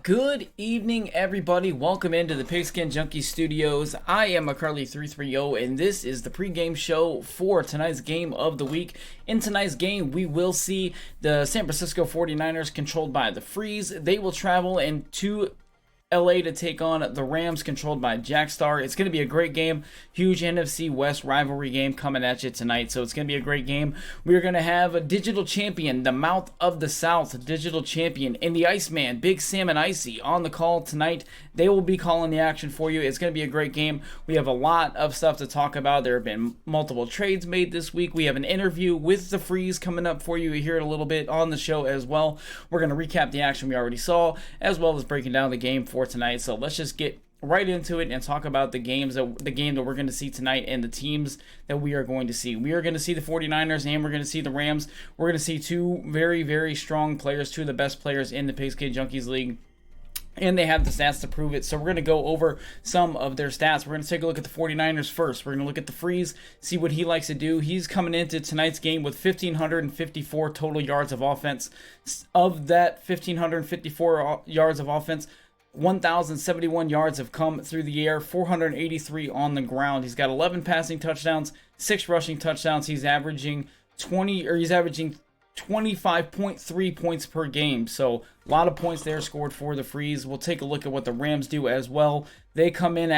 Good evening, everybody. Welcome into the Pigskin Junkies studios. I am McCarley330, and this is the pregame show for tonight's game of the week. In tonight's game, we will see the San Francisco 49ers controlled by the Freeze. They will travel into LA to take on the Rams controlled by JckStarr. It's going to be a great game. Huge NFC West rivalry game coming at you tonight, so it's going to be a great game. We're going to have a digital champion, the Mouth of the South digital champion, and the Iceman, Big Sam and Icy, on the call tonight. They will be calling the action for you. It's going to be a great game. We have a lot of stuff to talk about. There have been multiple trades made this week. We have an interview with the Freeze coming up for you here in a little bit on the show as well. We're going to recap the action we already saw, as well as breaking down the game for tonight. So let's just get right into it and talk about the game that we're going to see tonight and the teams that we are going to see. We are going to see the 49ers and we're going to see the Rams. We're going to see two very, very strong players, two of the best players in the Pigskin Junkies League. And they have the stats to prove it. So we're going to go over some of their stats. We're going to take a look at the 49ers first. We're going to look at the Freeze, see what he likes to do. He's coming into tonight's game with 1,554 total yards of offense. Of that 1,554 yards of offense, 1,071 yards have come through the air, 483 on the ground. He's got 11 passing touchdowns, 6 rushing touchdowns. He's averaging 25.3 points per game. So a lot of points there scored for the Freeze. We'll take a look at what the Rams do as well. They come in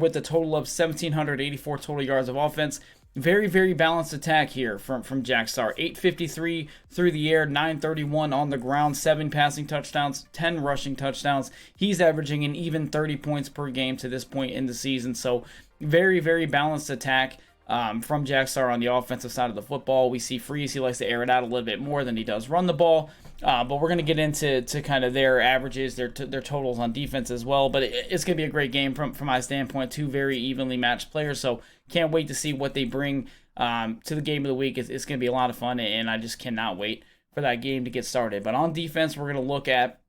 with a total of 1,784 total yards of offense. Very, very balanced attack here from JckStarr. 853 through the air, 931 on the ground, 7 passing touchdowns, 10 rushing touchdowns. He's averaging an even 30 points per game to this point in the season. So very, very balanced attack from JckStarr on the offensive side of the football. We see Freeze, he likes to air it out a little bit more than he does run the ball. But we're going to get into kind of their averages, their totals on defense as well. But it's going to be a great game from my standpoint. Two very evenly matched players. So can't wait to see what they bring to the game of the week. It's going to be a lot of fun, and I just cannot wait for that game to get started. But on defense, we're going to look at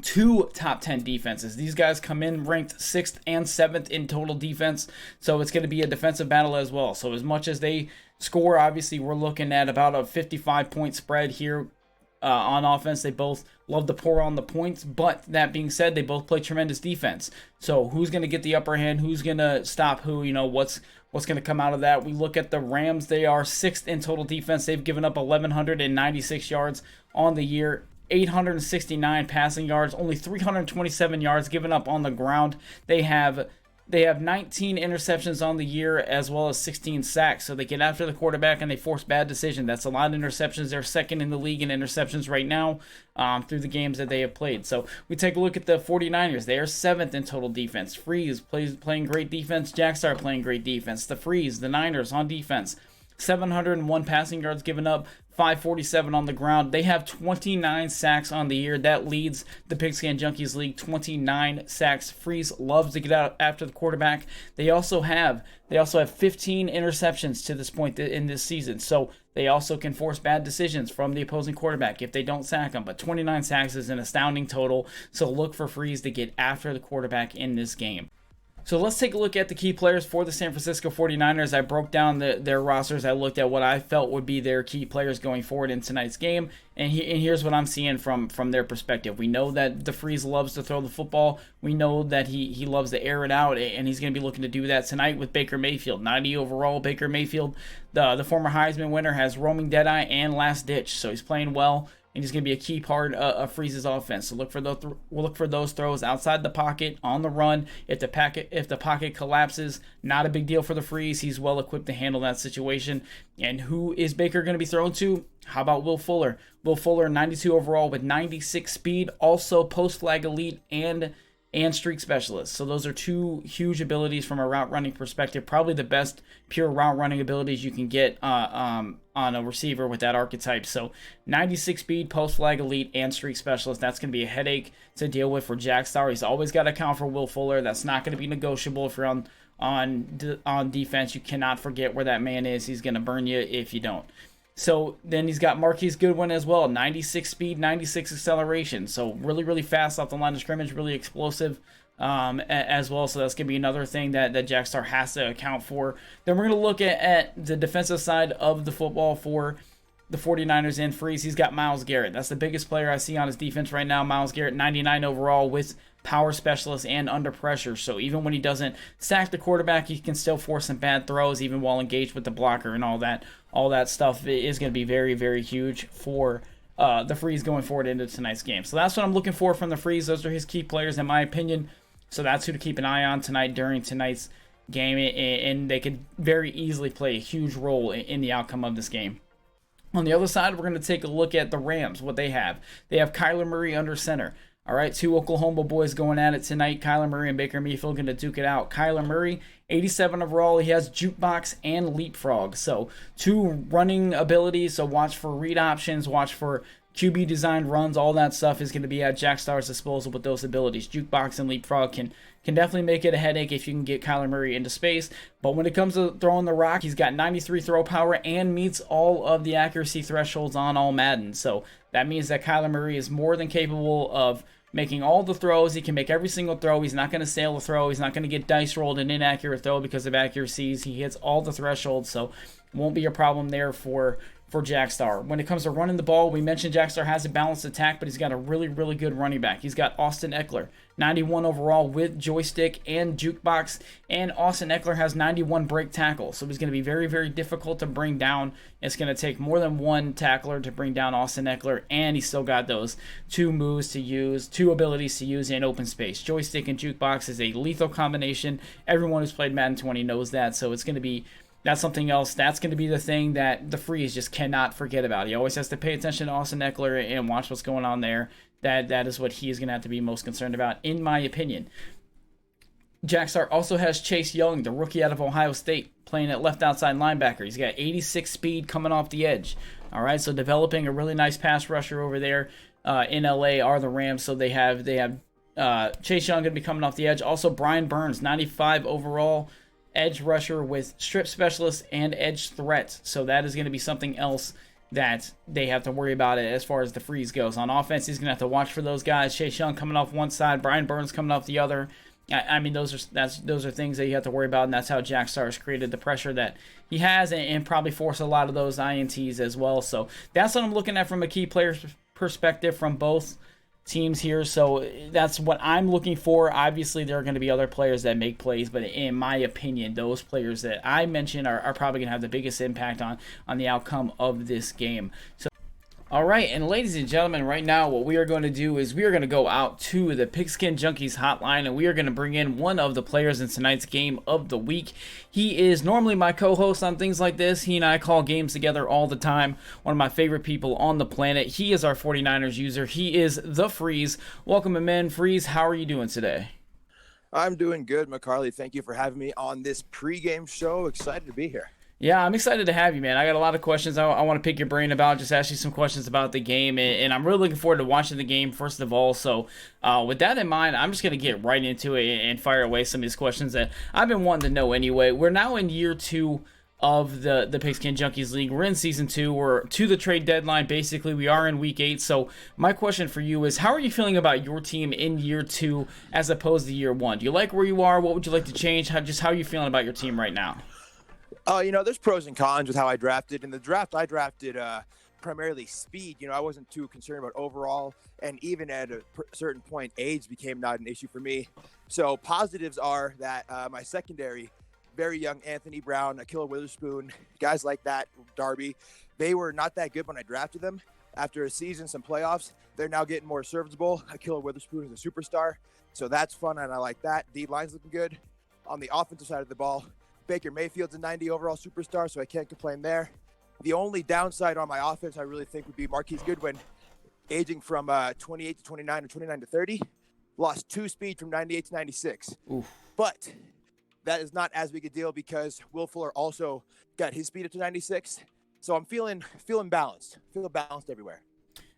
two top 10 defenses. These guys come in ranked 6th and 7th in total defense, so it's going to be a defensive battle as well. So as much as they score, obviously we're looking at about a 55-point spread here on offense. They both love to pour on the points, but that being said, they both play tremendous defense. So who's going to get the upper hand? Who's going to stop who? You know, what's going to come out of that? We look at the Rams. They are 6th in total defense. They've given up 1,196 yards on the year, 869 passing yards, only 327 yards given up on the ground. They have 19 interceptions on the year, as well as 16 sacks. So they get after the quarterback and they force bad decisions. That's a lot of interceptions. They're 2nd in the league in interceptions right now through the games that they have played. So we take a look at the 49ers. They are 7th in total defense. Freeze playing great defense. JckStarr playing great defense. The Freeze, the Niners on defense, 701 passing yards given up, 547 on the ground. They have 29 sacks on the year. That leads the Pigskin Junkies League, 29 sacks. Freeze loves to get out after the quarterback. They also have 15 interceptions to this point in this season. So they also can force bad decisions from the opposing quarterback if they don't sack them. But 29 sacks is an astounding total. So look for Freeze to get after the quarterback in this game. So let's take a look at the key players for the San Francisco 49ers. I broke down their rosters. I looked at what I felt would be their key players going forward in tonight's game. And here's what I'm seeing from their perspective. We know that the Freeze loves to throw the football. We know that he loves to air it out, and he's going to be looking to do that tonight with Baker Mayfield. 90 overall, Baker Mayfield, the former Heisman winner, has roaming deadeye and last ditch. So he's playing well, and he's going to be a key part of Freeze's offense. So we'll look for those throws outside the pocket, on the run. If the pocket collapses, not a big deal for the Freeze. He's well equipped to handle that situation. And who is Baker going to be thrown to? How about Will Fuller? Will Fuller, 92 overall with 96 speed, also post flag elite and streak specialist. So those are two huge abilities from a route running perspective. Probably the best pure route running abilities you can get on a receiver with that archetype. So 96 speed, post flag elite, and streak specialist. That's going to be a headache to deal with for JckStarr. He's always got to account for Will Fuller. That's not going to be negotiable if you're on defense. You cannot forget where that man is. He's going to burn you if you don't. So then he's got Marquise Goodwin as well, 96 speed, 96 acceleration. So really, really fast off the line of scrimmage, really explosive as well. So that's going to be another thing that JckStarr has to account for. Then we're going to look at the defensive side of the football for the 49ers in freeze, he's got Myles Garrett. That's the biggest player I see on his defense right now. Myles Garrett, 99 overall with power specialist and under pressure. So even when he doesn't sack the quarterback, he can still force some bad throws even while engaged with the blocker and all that. All that stuff is going to be very, very huge for the freeze going forward into tonight's game. So that's what I'm looking for from the freeze. Those are his key players in my opinion. So that's who to keep an eye on tonight during tonight's game, and they could very easily play a huge role in the outcome of this game. On the other side, we're going to take a look at the Rams, what they have. They have Kyler Murray under center. All right, two Oklahoma boys going at it tonight. Kyler Murray and Baker Mayfield going to duke it out. Kyler Murray, 87 overall. He has jukebox and leapfrog. So two running abilities. So watch for read options. Watch for QB designed runs. All that stuff is going to be at JckStarr's disposal with those abilities. Jukebox and leapfrog can definitely make it a headache if you can get Kyler Murray into space. But when it comes to throwing the rock, he's got 93 throw power and meets all of the accuracy thresholds on all Madden. So that means that Kyler Murray is more than capable of making all the throws. He can make every single throw. He's not going to sail the throw. He's not going to get dice rolled an inaccurate throw because of accuracies. He hits all the thresholds, so won't be a problem there for JckStarr. When it comes to running the ball, we mentioned JckStarr has a balanced attack, but he's got a really, really good running back. He's got Austin Eckler, 91 overall with joystick and jukebox, and Austin Eckler has 91 break tackle, so he's going to be very, very difficult to bring down. It's going to take more than one tackler to bring down Austin Eckler, and he's still got those two moves to use, two abilities to use in open space. Joystick and jukebox is a lethal combination. Everyone who's played Madden 20 knows that, so it's going to be that's something else. That's going to be the thing that the freeze just cannot forget about. He always has to pay attention to Austin Eckler and watch what's going on there. That is what he is going to have to be most concerned about, in my opinion. JckStarr also has Chase Young, the rookie out of Ohio State, playing at left outside linebacker. He's got 86 speed coming off the edge. All right, so developing a really nice pass rusher over there in LA are the Rams. So they have Chase Young going to be coming off the edge. Also, Brian Burns, 95 overall. Edge rusher with strip specialist and edge threat. So that is going to be something else that they have to worry about as far as the freeze goes. On offense, he's going to have to watch for those guys. Chase Young coming off one side, Brian Burns coming off the other. I mean, those are things that you have to worry about, and that's how JckStarr has created the pressure that he has and probably force a lot of those INTs as well. So that's what I'm looking at from a key player perspective from both teams here. So that's what I'm looking for. Obviously, there are going to be other players that make plays, but in my opinion, those players that I mentioned are probably going to have the biggest impact on the outcome of this game. So all right, and ladies and gentlemen, right now what we are going to do is we are going to go out to the Pigskin Junkies hotline, and we are going to bring in one of the players in tonight's game of the week. He is normally my co-host on things like this. He and I call games together all the time. One of my favorite people on the planet. He is our 49ers user. He is the Freeze. Welcome him in. Freeze, how are you doing today? I'm doing good, McCarley. Thank you for having me on this pregame show. Excited to be here. Yeah, I'm excited to have you, man. I got a lot of questions I want to pick your brain about, just ask you some questions about the game, and I'm really looking forward to watching the game, first of all. So with that in mind, I'm just going to get right into it and fire away some of these questions that I've been wanting to know anyway. We're now in year 2 of the Pigskin Junkies League. We're in Season 2. We're to the trade deadline, basically. We are in Week 8. So my question for you is, how are you feeling about your team in year 2 as opposed to year 1? Do you like where you are? What would you like to change? How are you feeling about your team right now? There's pros and cons with how I drafted. In the draft, I drafted primarily speed. I wasn't too concerned about overall, and even at a certain point, age became not an issue for me. So positives are that my secondary, very young Anthony Brown, Akilla Witherspoon, guys like that, Darby, they were not that good when I drafted them. After a season, some playoffs, they're now getting more serviceable. Akilla Witherspoon is a superstar, so that's fun, and I like that. D-line's looking good. On the offensive side of the ball, Baker Mayfield's a 90 overall superstar, so I can't complain there. The only downside on my offense I really think would be Marquise Goodwin, aging from 28 to 29 or 29 to 30, lost 2 speed from 98 to 96. Oof. But that is not as big a deal because Will Fuller also got his speed up to 96. So I'm feeling balanced. Feel balanced everywhere.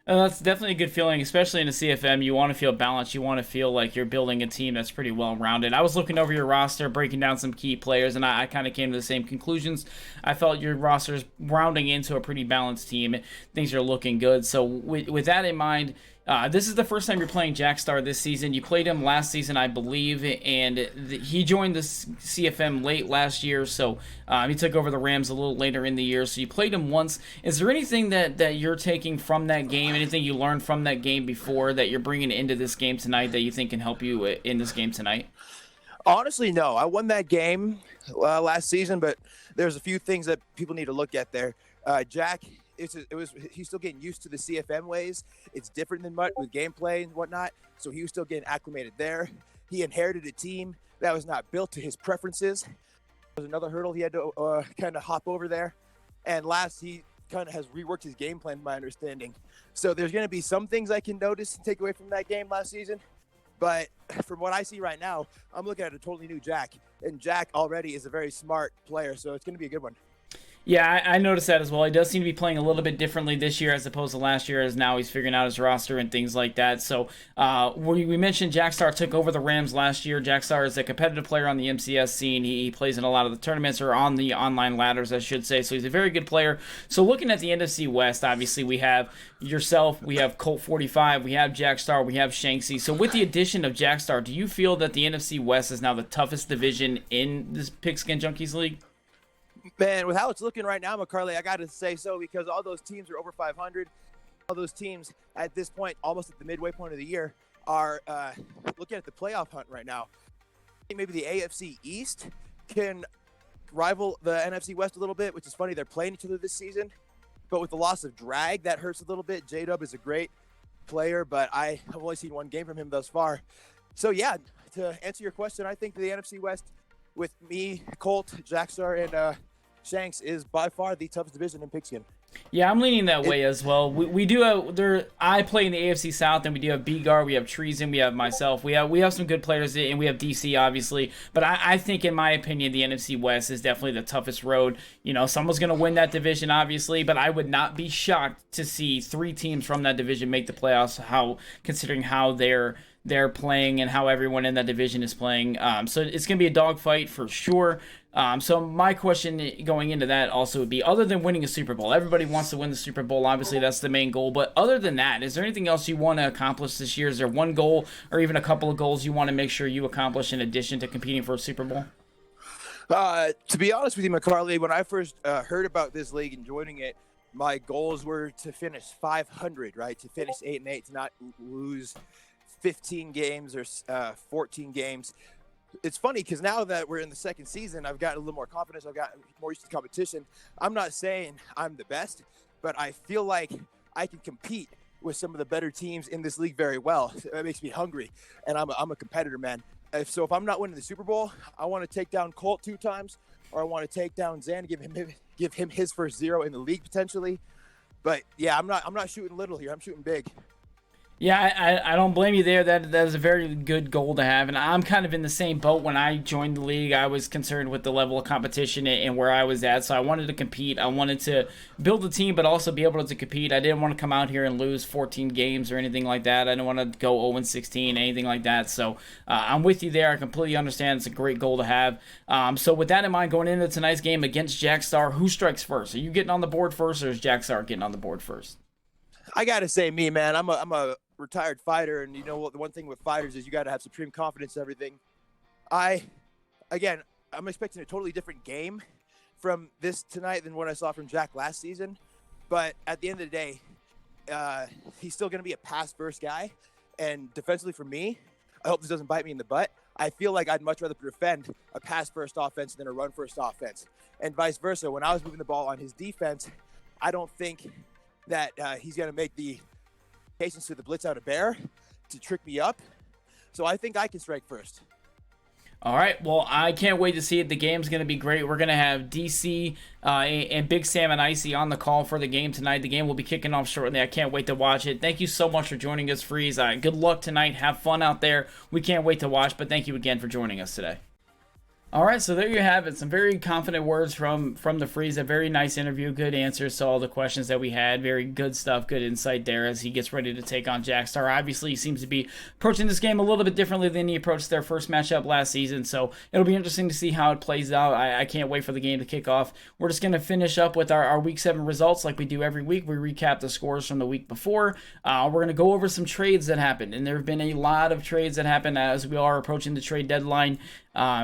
That's definitely a good feeling, especially in a CFM. You want to feel balanced. You want to feel like you're building a team that's pretty well-rounded. I was looking over your roster, breaking down some key players, and I kind of came to the same conclusions. I felt your roster's rounding into a pretty balanced team. Things are looking good. So with that in mind, This is the first time you're playing JckStarr this season. You played him last season, I believe, and he joined the CFM late last year, so he took over the Rams a little later in the year, so you played him once. Is there anything that you're taking from that game, anything you learned from that game before that you're bringing into this game tonight that you think can help you in this game tonight? Honestly, no. I won that game last season, but there's a few things that people need to look at there. Jack, he's still getting used to the CFM ways. It's different than Mutt with gameplay and whatnot, so he was still getting acclimated there. He inherited a team that was not built to his preferences. There was another hurdle he had to kind of hop over there. And last, he kind of has reworked his game plan, my understanding. So there's going to be some things I can notice and take away from that game last season. But from what I see right now, I'm looking at a totally new Jack. And Jack already is a very smart player, so it's going to be a good one. Yeah, I noticed that as well. He does seem to be playing a little bit differently this year as opposed to last year, as now he's figuring out his roster and things like that. So we mentioned JckStarr took over the Rams last year. JckStarr is a competitive player on the MCS scene. He plays in a lot of the tournaments, or on the online ladders, I should say. So he's a very good player. So looking at the NFC West, obviously we have yourself, we have Colt 45, we have JckStarr, we have Shanksy. So with the addition of JckStarr, do you feel that the NFC West is now the toughest division in this Pigskin Junkies League? Man, with how it's looking right now, McCarley, I got to say so, because all those teams are over 500. All those teams at this point, almost at the midway point of the year, are looking at the playoff hunt right now. Maybe the AFC East can rival the NFC West a little bit, which is funny. They're playing each other this season, but with the loss of Drag, that hurts a little bit. J-Dub is a great player, but I have only seen one game from him thus far. So, yeah, to answer your question, I think the NFC West, with me, Colt, JckStarr, and Shanks, is by far the toughest division in Pigskin. Yeah, I'm leaning that way as well. We do have I play in the AFC South, and we do have Bgar, we have Treason, we have myself, we have some good players, and we have DC obviously. But I think, in my opinion, the NFC West is definitely the toughest road. You know, someone's going to win that division, obviously, but I would not be shocked to see 3 teams from that division make the playoffs. Considering how they're playing and how everyone in that division is playing. So it's going to be a dogfight for sure. So my question going into that also would be, other than winning a Super Bowl, everybody wants to win the Super Bowl. Obviously, that's the main goal. But other than that, is there anything else you want to accomplish this year? Is there one goal or even a couple of goals you want to make sure you accomplish in addition to competing for a Super Bowl? To be honest with you, McCarley, when I first heard about this league and joining it, my goals were to finish 500, right? To finish 8-8, to not lose 15 games or 14 games. It's funny because now that we're in the second season, I've gotten a little more confidence. I've gotten more used to competition. I'm not saying I'm the best, but I feel like I can compete with some of the better teams in this league very well. That makes me hungry, and I'm a competitor, man. So if I'm not winning the Super Bowl, I want to take down Colt 2 times, or I want to take down Zan, give him his first 0 in the league potentially. But yeah, I'm not shooting little here. I'm shooting big. Yeah, I don't blame you there. That is a very good goal to have, and I'm kind of in the same boat. When I joined the league, I was concerned with the level of competition and where I was at, so I wanted to compete. I wanted to build a team, but also be able to compete. I didn't want to come out here and lose 14 games or anything like that. I didn't want to go 0-16, anything like that. So I'm with you there. I completely understand. It's a great goal to have. So with that in mind, going into tonight's game against JckStarr, who strikes first? Are you getting on the board first, or is JckStarr getting on the board first? I gotta say, me, man. I'm a retired fighter, and you know what, the one thing with fighters is you got to have supreme confidence in everything. I'm expecting a totally different game from this tonight than what I saw from Jack last season, but at the end of the day, he's still going to be a pass first guy, and defensively for me, I hope this doesn't bite me in the butt. I feel like I'd much rather defend a pass first offense than a run first offense, and vice versa. When I was moving the ball on his defense, I don't think that he's going to make the patience to the blitz out of bear to trick me up. So I think I can strike first. All right. Well, I can't wait to see it. The game's going to be great. We're going to have DC and Big Sam and Icy on the call for the game tonight. The game will be kicking off shortly. I can't wait to watch it. Thank you so much for joining us, Freeze. Good luck tonight. Have fun out there. We can't wait to watch, but thank you again for joining us today. All right, so there you have it. Some very confident words from the Freeze. A very nice interview, good answers to all the questions that we had. Very good stuff, good insight there as he gets ready to take on JckStarr. Obviously, he seems to be approaching this game a little bit differently than he approached their first matchup last season. So it'll be interesting to see how it plays out. I can't wait for the game to kick off. We're just gonna finish up with our Week 7 results like we do every week. We recap the scores from the week before. We're gonna go over some trades that happened, and there have been a lot of trades that happened as we are approaching the trade deadline.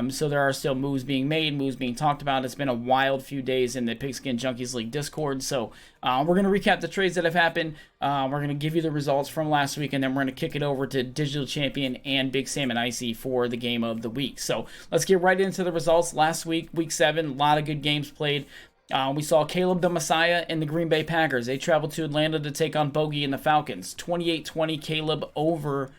So there are still moves being made, moves being talked about. It's been a wild few days in the Pigskin Junkies League Discord. So we're going to recap the trades that have happened. We're going to give you the results from last week, and then we're going to kick it over to Digital Champion and Big Sam and Icy for the game of the week. So let's get right into the results. Last week, Week 7, a lot of good games played. We saw Caleb the Messiah and the Green Bay Packers. They traveled to Atlanta to take on Bogey and the Falcons. 28-20 Caleb over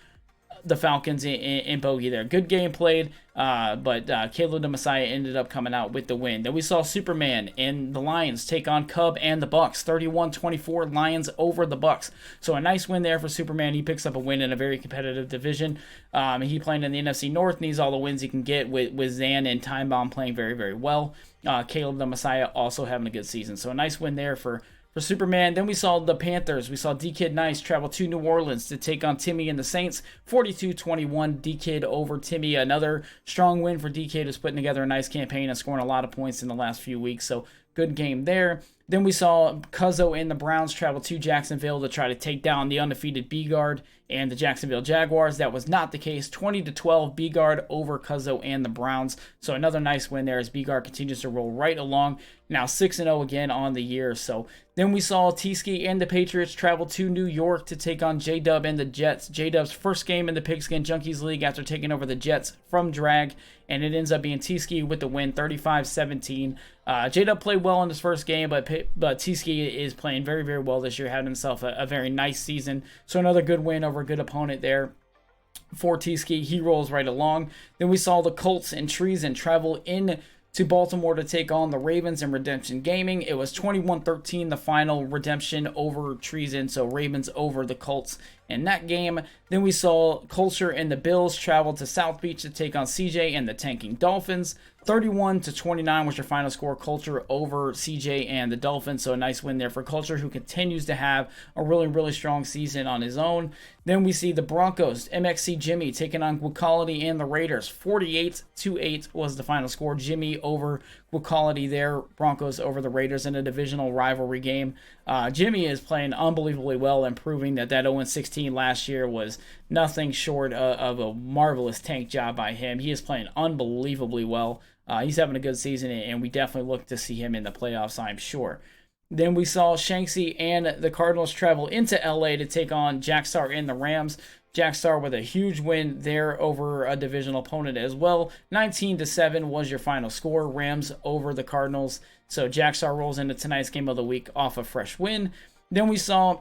the Falcons in Bogey there. Good game played, but Caleb the Messiah ended up coming out with the win. Then we saw Superman and the Lions take on Cub and the Bucks. 31-24 Lions over the Bucks. So a nice win there for Superman. He picks up a win in a very competitive division. He playing in the NFC North, needs all the wins he can get with Zan and Time Bomb playing very, very well. Caleb the Messiah also having a good season. So a nice win there for Superman. Then we saw the Panthers. We saw D-Kid Nice travel to New Orleans to take on Timmy and the Saints. 42-21 D-Kid over Timmy. Another strong win for D-Kid, who's putting together a nice campaign and scoring a lot of points in the last few weeks. So good game there. Then we saw Cuzzo and the Browns travel to Jacksonville to try to take down the undefeated B-Guard and the Jacksonville Jaguars. That was not the case. 20-12 B-Guard over Cuzzo and the Browns. So another nice win there as B-Guard continues to roll right along. Now 6-0 again on the year. So then we saw T-Ski and the Patriots travel to New York to take on J-Dub and the Jets. J-Dub's first game in the Pigskin Junkies League after taking over the Jets from Drag. And it ends up being T-Ski with the win, 35-17. J-Dub played well in his first game, but T-Ski is playing very, very well this year, having himself a very nice season. So another good win over a good opponent there for T-Ski. He rolls right along. Then we saw the Colts and Treason travel in to Baltimore to take on the Ravens and Redemption Gaming. It was 21-13, the final. Redemption over Treason, so Ravens over the Colts in that game. Then we saw Culture and the Bills travel to South Beach to take on CJ and the Tanking Dolphins. 31-29 was your final score. Culture over CJ and the Dolphins, so a nice win there for Culture, who continues to have a really, really strong season on his own. Then we see the Broncos, MXC Jimmy, taking on Quality and the Raiders. 48-8 was the final score. Jimmy over Quality there. Broncos over the Raiders in a divisional rivalry game. Jimmy is playing unbelievably well and proving that 0-16 last year was nothing short of a marvelous tank job by him. He is playing unbelievably well. He's having a good season, and we definitely look to see him in the playoffs, I'm sure. Then we saw Shanksy and the Cardinals travel into LA to take on JckStarr and the Rams. JckStarr with a huge win there over a divisional opponent as well. 19-7 was your final score. Rams over the Cardinals. So JckStarr rolls into tonight's game of the week off a fresh win. Then we saw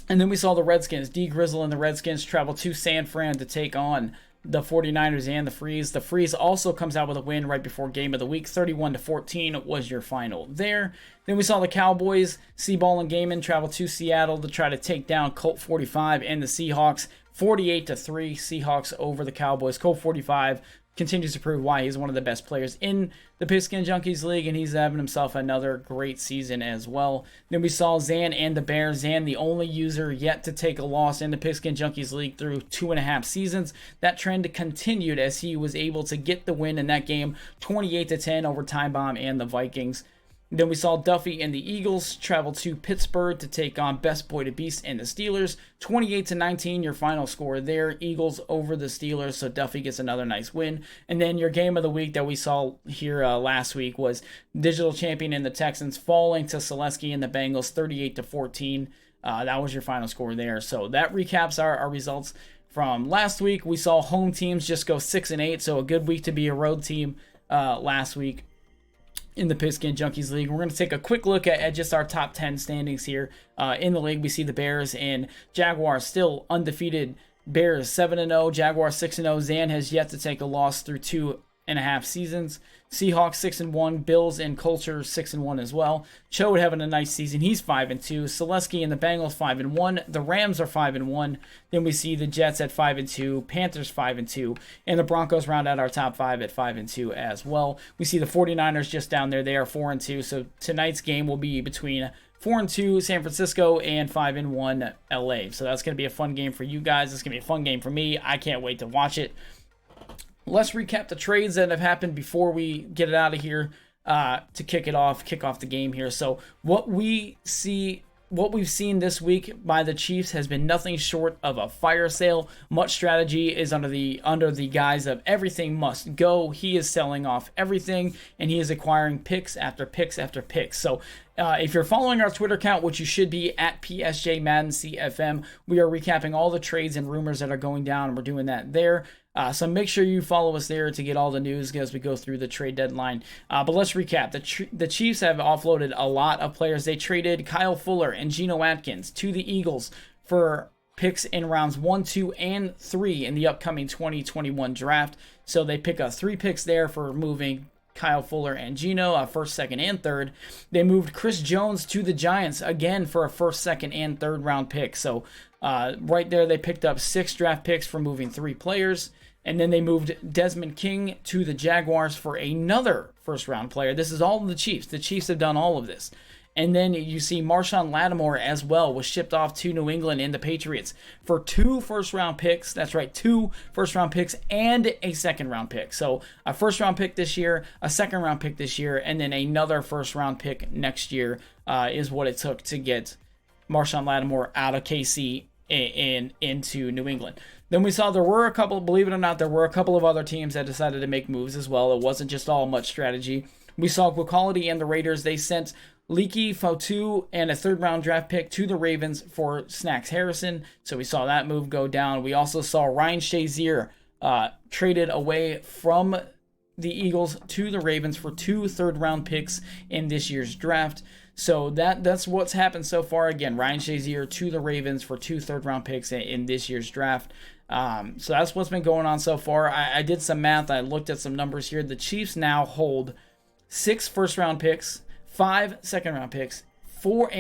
the Redskins. D Grizzle and the Redskins travel to San Fran to take on the 49ers and the Freeze. The Freeze also comes out with a win right before game of the week. 31-14 was your final there. Then we saw the Cowboys, Seaball and Gaiman, travel to Seattle to try to take down Colt 45 and the Seahawks. 48-3 Seahawks over the Cowboys. Colt 45 continues to prove why he's one of the best players in the Pigskin Junkies League, and he's having himself another great season as well. Then we saw Zan and the Bears. Zan, the only user yet to take a loss in the Pigskin Junkies League through 2.5 seasons. That trend continued as he was able to get the win in that game, 28-10 over Time Bomb and the Vikings. Then we saw Duffy and the Eagles travel to Pittsburgh to take on Best Boy to Beast and the Steelers. 28-19, your final score there. Eagles over the Steelers, so Duffy gets another nice win. And then your game of the week that we saw here last week was Digital Champion and the Texans falling to Selesky and the Bengals, 38-14. That was your final score there. So that recaps our results from last week. We saw home teams just go 6-8, so a good week to be a road team last week in the Pigskin Junkies League. We're going to take a quick look at just our top 10 standings here in the league. We see the Bears and Jaguars still undefeated. Bears 7-0, Jaguars 6-0. Zan has yet to take a loss through two and a half seasons. Seahawks 6-1, Bills and Culture 6-1 as well. Cho having a nice season. He's 5-2. Selesky and the Bengals 5-1. The Rams are 5-1. Then we see the Jets at 5-2, Panthers 5-2, and the Broncos round out our top 5 at 5-2 as well. We see the 49ers just down there. They are 4-2. So tonight's game will be between 4-2 San Francisco and 5-1 LA. So that's going to be a fun game for you guys. It's going to be a fun game for me. I can't wait to watch it. Let's recap the trades that have happened before we get it out of here to kick off the game here. So what we've seen this week by the Chiefs has been nothing short of a fire sale. Much strategy is under the guise of everything must go. He is selling off everything, and he is acquiring picks after picks after picks. So if you're following our Twitter account, which you should be at PSJMaddenCFM, we are recapping all the trades and rumors that are going down, and we're doing that there. So make sure you follow us there to get all the news as we go through the trade deadline. But let's recap. The Chiefs have offloaded a lot of players. They traded Kyle Fuller and Geno Atkins to the Eagles for picks in rounds 1, 2, and 3 in the upcoming 2021 draft. So they pick up 3 picks there for moving Kyle Fuller and Geno, first, second, and third. They moved Chris Jones to the Giants again for a first, second, and third round pick. So right there, they picked up 6 draft picks for moving 3 players. And then they moved Desmond King to the Jaguars for another first-round player. This is all the Chiefs. The Chiefs have done all of this. And then you see Marshawn Lattimore as well was shipped off to New England and the Patriots for 2 first-round picks. That's right, 2 first-round picks and a second-round pick. So a first-round pick this year, a second-round pick this year, and then another first-round pick next year is what it took to get Marshawn Lattimore out of KC and into New England. Then we saw there were a couple, believe it or not, there were a couple of other teams that decided to make moves as well. It wasn't just all much strategy. We saw Quality and the Raiders. They sent Leaky Fotu and a third-round draft pick to the Ravens for Snacks Harrison. So we saw that move go down. We also saw Ryan Shazier traded away from the Eagles to the Ravens for 2 third-round picks in this year's draft. So that's what's happened so far. Again, Ryan Shazier to the Ravens for 2 third-round picks in this year's draft. So that's what's been going on so far. I did some math. I looked at some numbers here. The Chiefs now hold 6 first-round picks, 5 second-round picks, 4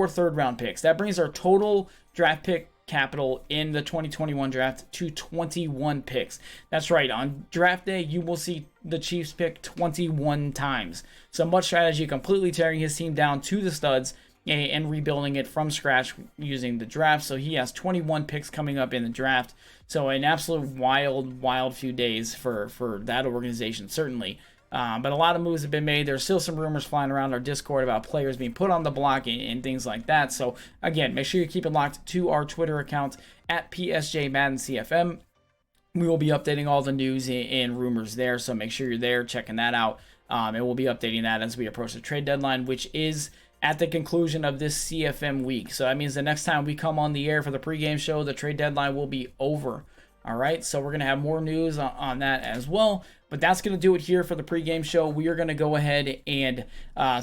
third-round picks. That brings our total draft pick capital in the 2021 draft to 21 picks. That's right. On draft day, you will see the Chiefs pick 21 times. So much strategy, completely tearing his team down to the studs and rebuilding it from scratch using the draft. So he has 21 picks coming up in the draft. So an absolute wild few days for that organization, certainly. But a lot of moves have been made. There's still some rumors flying around our Discord about players being put on the block and things like that. So again, make sure you keep it locked to our Twitter account at PSJMaddenCFM. We will be updating all the news and rumors there, so make sure you're there checking that out. And we'll be updating that as we approach the trade deadline, which is at the conclusion of this CFM week. So that means the next time we come on the air for the pregame show, the trade deadline will be over. All right, so we're going to have more news on that as well. But that's going to do it here for the pregame show. We are going to go ahead and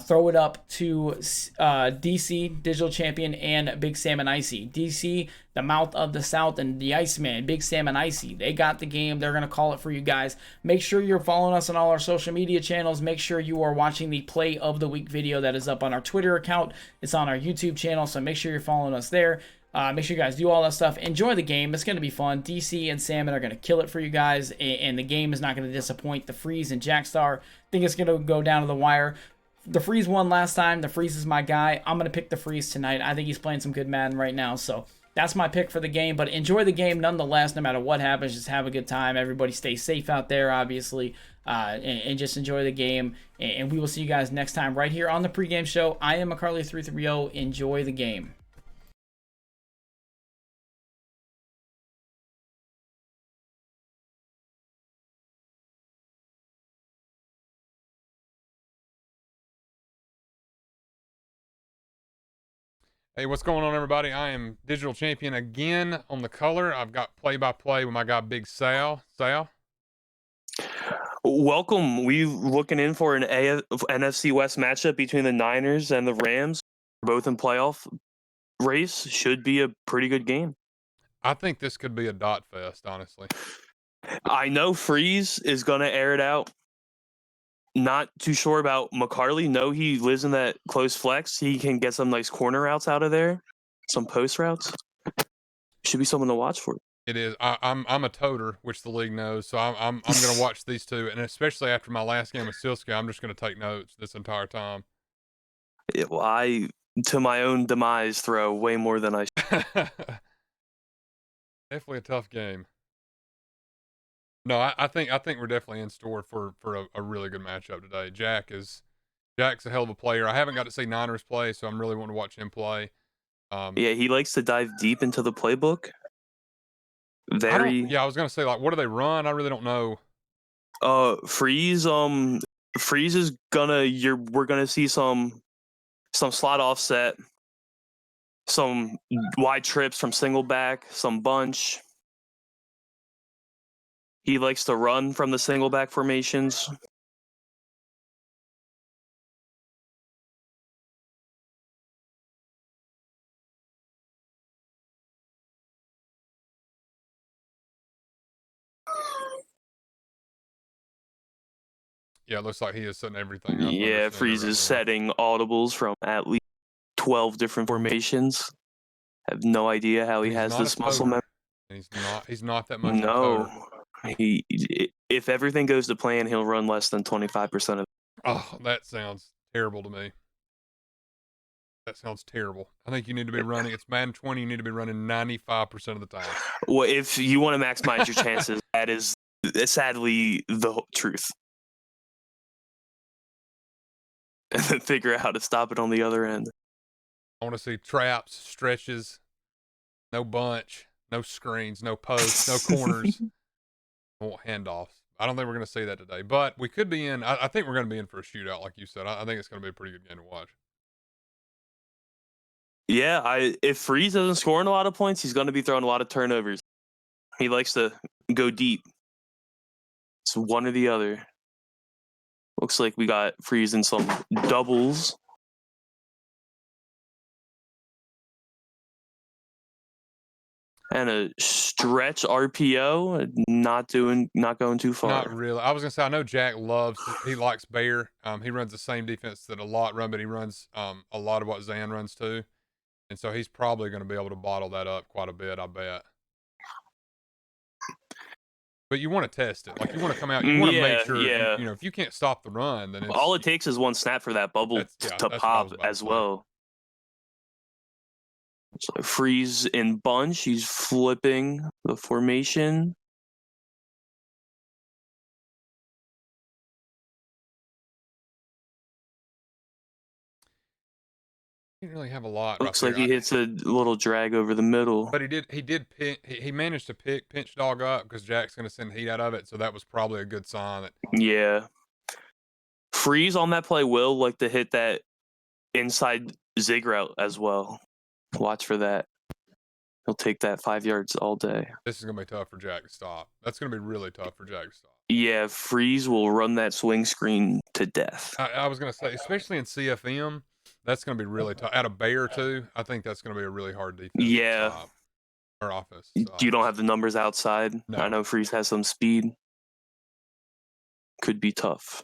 throw it up to DC, Digital Champion, and Big Sam and Icy. DC, the mouth of the South, and the Iceman, Big Sam and Icy. They got the game. They're going to call it for you guys. Make sure you're following us on all our social media channels. Make sure you are watching the Play of the Week video that is up on our Twitter account. It's on our YouTube channel, so make sure you're following us there. Make sure you guys do all that stuff. Enjoy the game. It's going to be fun. DC and Salmon are going to kill it for you guys, and the game is not going to disappoint. The Freeze and JckStarr, I think it's going to go down to the wire. The Freeze won last time. The Freeze is my guy. I'm going to pick the Freeze tonight. I think he's playing some good Madden right now, so that's my pick for the game. But enjoy the game nonetheless, no matter what happens. Just have a good time. Everybody stay safe out there, obviously, and just enjoy the game. And we will see you guys next time right here on the pregame show. I am McCarley330. Enjoy the game. Hey, what's going on, everybody? I am Digital Champion again on the color. I've got play-by-play with my guy, Big Sal. Sal? Welcome. We looking in for an NFC West matchup between the Niners and the Rams, both in playoff race. Should be a pretty good game. I think this could be a dot fest, honestly. I know Freeze is gonna air it out. Not too sure about McCarley. No, he lives in that close flex. He can get some nice corner routes out of there, some post routes. Should be someone to watch for. It is. I'm a toter, which the league knows. So I'm gonna watch these two, and especially after my last game with Silska, I'm just gonna take notes this entire time. Well, I, to my own demise, throw way more than I should. Definitely a tough game. No, I think we're definitely in store for a really good matchup today. Jack's a hell of a player. I haven't got to see Niners play, so I'm really wanting to watch him play. Yeah, he likes to dive deep into the playbook. I was gonna say, like, what do they run? I really don't know. Freeze. Freeze is we're gonna see some slot offset, some wide trips from single back, some bunch. He likes to run from the single back formations. Yeah, it looks like he is setting everything up. Yeah, Freeze is setting audibles from at least 12 different formations. I have no idea how he has this muscle memory. He's not that much. No, if everything goes to plan, he'll run less than 25% of. Oh, that sounds terrible to me. That sounds terrible. I think you need to be running. It's Madden 20. You need to be running 95% of the time. Well, if you want to maximize your chances, that is sadly the truth. And then figure out how to stop it on the other end. I want to see traps, stretches, no bunch, no screens, no posts, no corners, no handoffs. I don't think we're going to see that today, but we could be in. I think we're going to be in for a shootout, like you said. I think it's going to be a pretty good game to watch. Yeah, if Freeze doesn't score a lot of points, he's going to be throwing a lot of turnovers. He likes to go deep. It's one or the other. Looks like we got Freeze in some doubles. And a stretch RPO, not going too far. Not really. I was gonna say I know Jack he likes Bear. He runs the same defense that a lot run, but he runs a lot of what Zan runs too, and so he's probably going to be able to bottle that up quite a bit, I bet. But you want to test it, like you want to come out, you want to make sure, you know, if you can't stop the run, then all it takes is one snap for that bubble to pop as well. So Freeze in bunch, he's flipping the formation. He didn't really have a lot. Looks like he hits a little drag over the middle. But he managed to pinch dog up because Jack's going to send heat out of it, so that was probably a good sign. Yeah. Freeze on that play will like to hit that inside zig route as well. Watch for that. He'll take that 5 yards all day. This is going to be tough for Jack to stop. That's going to be really tough for Jack to stop. Yeah, Freeze will run that swing screen to death. I was going to say, especially in CFM, that's going to be really tough. At a Bear, too, I think that's going to be a really hard defense. Yeah. Or office. You don't have the numbers outside. No. I know Freeze has some speed. Could be tough.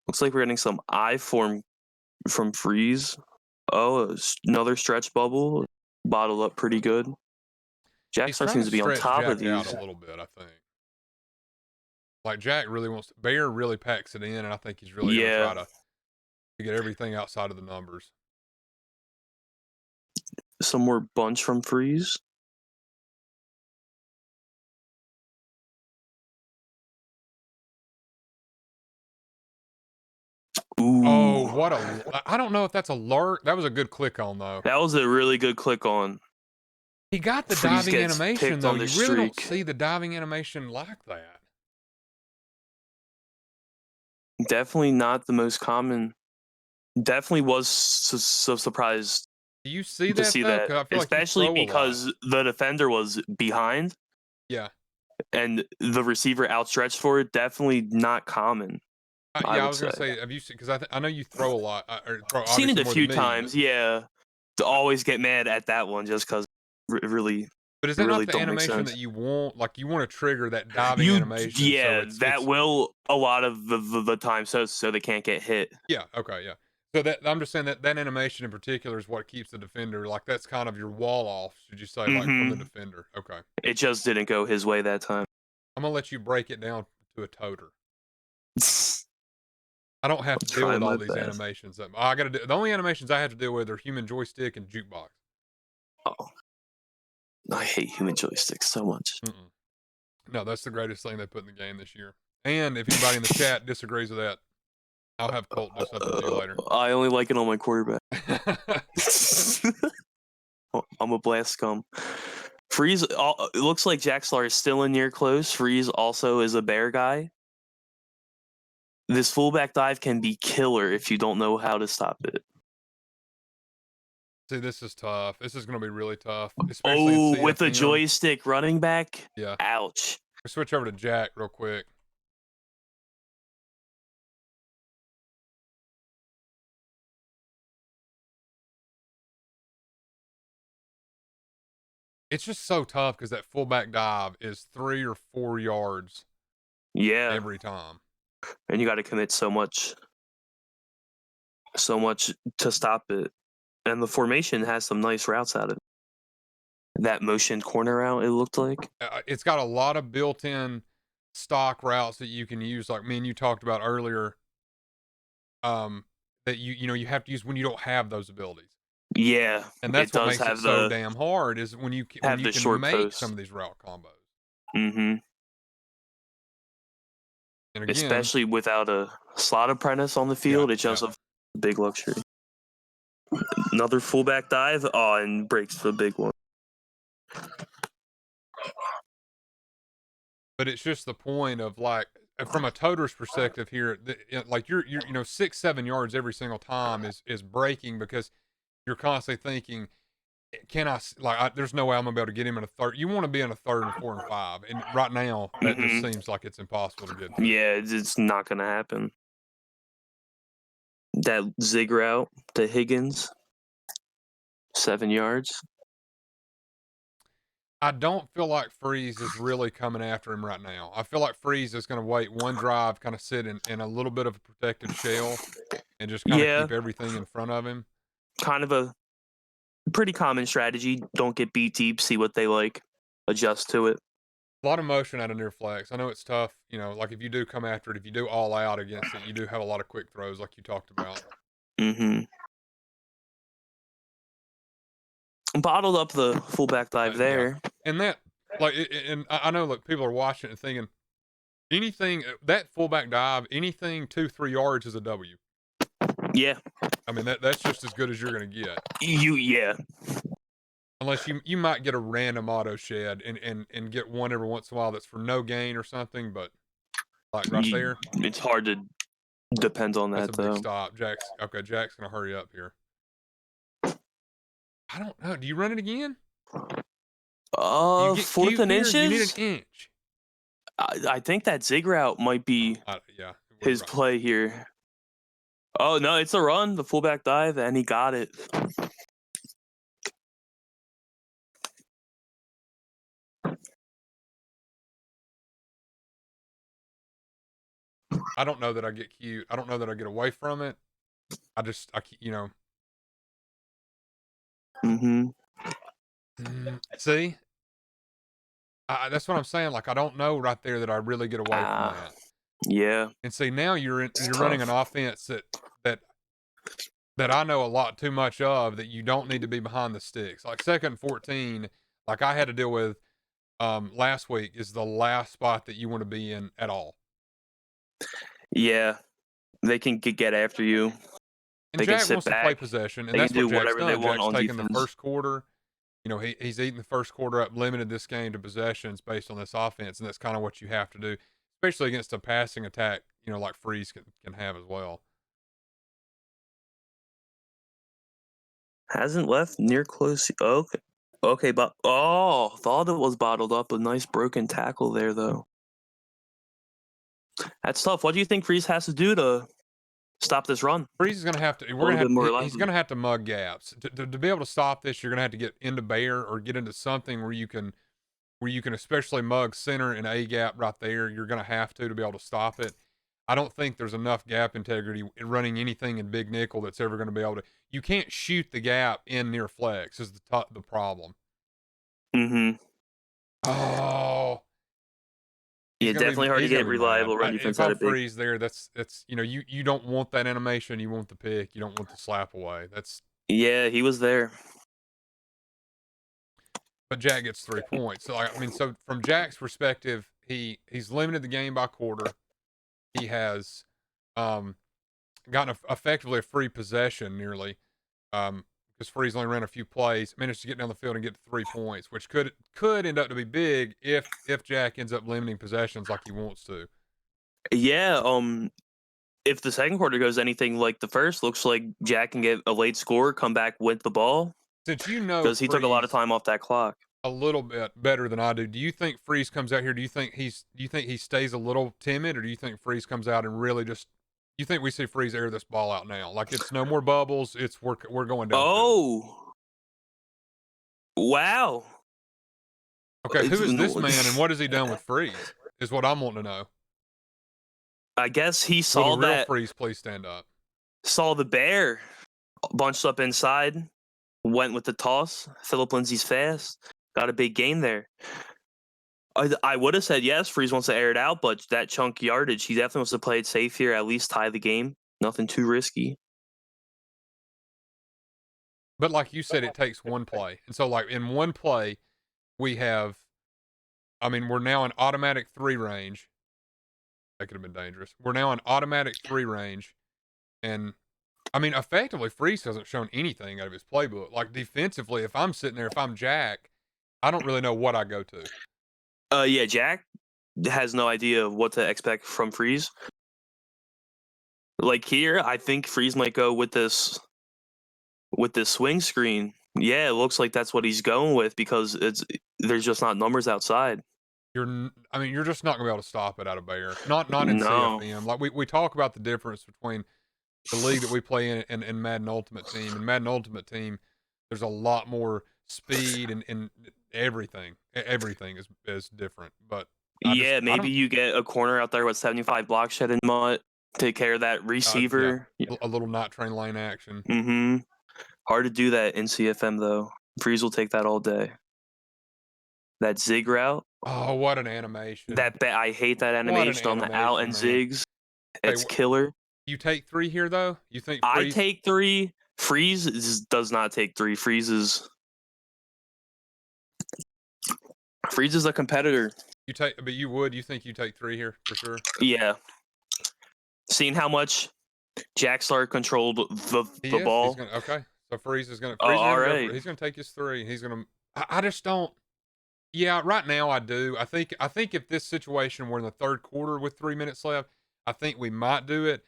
Looks like we're getting some I form from Freeze. Oh, another stretch bubble. Bottled up pretty good. JckStarr seems to be on top of these. Out a little bit, I think. Like Jack really wants to, Bear really packs it in, and I think he's really going to try to get everything outside of the numbers. Some more bunch from Freeze. Ooh. Oh, I don't know if that's a lurk. That was a good click on, though. That was a really good click on. He got the Freeze diving animation, though. You really don't see the diving animation like that. Definitely not the most common. Definitely was so surprised. Do you see that? I feel especially because the defender was behind. Yeah. And the receiver outstretched for it. Definitely not common. I was gonna say, have you seen? Because I know you throw a lot. Seen it a few times. Yeah. To always get mad at that one just because really But is that really not the don't make animation sense. that you want? Like you want to trigger that diving animation. So Yeah, it's, that will a lot of the time, so they can't get hit. yeah. Okay. Yeah. So that I'm just saying that animation in particular is what keeps the defender. Like that's kind of your wall off. Should you say like from the defender? Okay. It just didn't go his way that time. I'm gonna let you break it down to a toter. I don't have to deal Try with all my these best. animations. I got to do the only animations I have to deal with are human joystick and jukebox. Oh, I hate human joysticks so much. No, that's the greatest thing they put in the game this year. And if anybody in the chat disagrees with that, I'll have Colt do something to you later. I only like it on my quarterback. I'm a blast scum. Freeze. It looks like JckStarr is still in near close. Freeze also is a bear guy. This fullback dive can be killer if you don't know how to stop it. See, this is tough. This is going to be really tough. Especially in with the CFM. joystick running back. Yeah. Ouch. We'll switch over to Jack real quick. It's just so tough because that fullback dive is 3 or 4 yards. Yeah. Every time. And you got to commit so much to stop it. And the formation has some nice routes out of it. That motion corner route, it looked like. It's got a lot of built-in stock routes that you can use, like me and you talked about earlier. That you have to use when you don't have those abilities. Yeah, and that's what makes it so damn hard is when you can make some of these route combos. Mm-hmm. And again, especially without a slot apprentice on the field, it's just a big luxury. Another fullback dive, and breaks the big one. But it's just the point of like, from a toter's perspective here, like you're 6-7 yards every single time is breaking because you're constantly thinking, can I there's no way I'm gonna be able to get him in a third. You want to be in a 3rd and 4 and 5, and right now that just seems like it's impossible to get to. Yeah, it's not gonna happen. That zig route to Higgins, 7 yards. I don't feel like Freeze is really coming after him right now. I feel like Freeze is going to wait one drive, kind of sit in a little bit of a protected shell and just kind of keep everything in front of him. Kind of a pretty common strategy. Don't get beat deep, see what they like, adjust to it. A lot of motion out of near flex. I know it's tough, like if you do come after it, if you do all out against it, you do have a lot of quick throws like you talked about. Mm-hmm. Bottled up the fullback dive there. Yeah. And that, and I know, look, people are watching and thinking, anything, that fullback dive, anything 2-3 yards is a W. Yeah. I mean, that's just as good as you're going to get. Yeah. Unless you might get a random auto shed and get one every once in a while that's for no gain or something, but like right there. It's hard to depend on that, that's a big stop. Jack's going to hurry up here. I don't know. Do you run it again? 4th and inches? You need an inch. I think that zig route might be his play here. Oh, no, it's a run, the fullback dive, and he got it. I don't know that I get cute. I don't know that I get away from it. Mm-hmm. See? That's what I'm saying. Like, I don't know right there that I really get away from that. Yeah. And see, now you're running an offense that I know a lot too much of, that you don't need to be behind the sticks. Like 2nd and 14, like I had to deal with last week, is the last spot that you want to be in at all. Yeah. They can get after you. And they Jack wants to play possession, and that's what Jack's done. Jack's taken the first quarter. He's eaten the first quarter up, limited this game to possessions based on this offense, and that's kind of what you have to do, especially against a passing attack, like Freeze can have as well. Hasn't left near close. Okay, but thought it was bottled up. A nice broken tackle there, though. That's tough. What do you think Freeze has to do to stop this run? Freeze is going to have to. He's going to have to mug gaps to be able to stop this. You're going to have to get into bear or get into something where you can where you can especially mug center and A gap right there. You're going to have to be able to stop it. I don't think there's enough gap integrity in running anything in big nickel that's ever going to be able to. You can't shoot the gap in near flex is the problem. Mm-hmm. Oh, Yeah, definitely hard to get reliable run If defense I out of big. freeze there, that's you don't want that animation. You want the pick. You don't want the slap away. Yeah, he was there. But Jack gets 3 points. So so from Jack's perspective, he's limited the game by quarter. He has gotten effectively a free possession nearly. Because Freeze only ran a few plays, managed to get down the field and get 3 points, which could end up to be big if Jack ends up limiting possessions like he wants to. Yeah, if the second quarter goes anything like the first, looks like Jack can get a late score, come back with the ball. Since because he took a lot of time off that clock. A little bit better than I do. Do you think Freeze comes out here? Do you think he stays a little timid, or do you think Freeze comes out and really just? You think we see Freeze air this ball out now? Like it's no more bubbles. It's we're going down. Oh, wow. Okay, who is this man and what has he done with Freeze? Is what I'm wanting to know. I guess he saw Will the real that. Freeze please stand up? Saw the bear bunched up inside, went with the toss. Philip Lindsay's fast, got a big gain there. I would have said yes, Freeze wants to air it out, but that chunk yardage, he definitely wants to play it safe here, at least tie the game. Nothing too risky. But like you said, it takes one play. And so like in one play, we have, we're now in automatic 3 range. That could have been dangerous. We're now in automatic 3 range. And effectively, Freeze hasn't shown anything out of his playbook. Like defensively, if I'm sitting there, if I'm Jack, I don't really know what I go to. Yeah, Jack has no idea what to expect from Freeze. Like here, I think Freeze might go with this swing screen. Yeah, it looks like that's what he's going with because there's just not numbers outside. You're just not gonna be able to stop it out of Bear. Not in CFM. Like we talk about the difference between the league that we play in and Madden Ultimate Team. And Madden Ultimate Team, there's a lot more speed and everything. Everything is different. But maybe you get a corner out there with 75 block shed and mutt. Take care of that receiver. A little night train lane action. Mm-hmm. Hard to do that in CFM though. Freeze will take that all day. That zig route. Oh, what an animation! I hate that animation on the out and zigs. It's killer. You take 3 here though. You think I take 3? Freeze does not take 3. Freeze is a competitor. You think you take 3 here for sure? Yeah. Seeing how much JckStarr controlled the ball. Okay. So Freeze is going to. All right. He's going to take his 3. He's going to. I just don't. Yeah, right now I do. I think if this situation were in the third quarter with 3 minutes left, I think we might do it.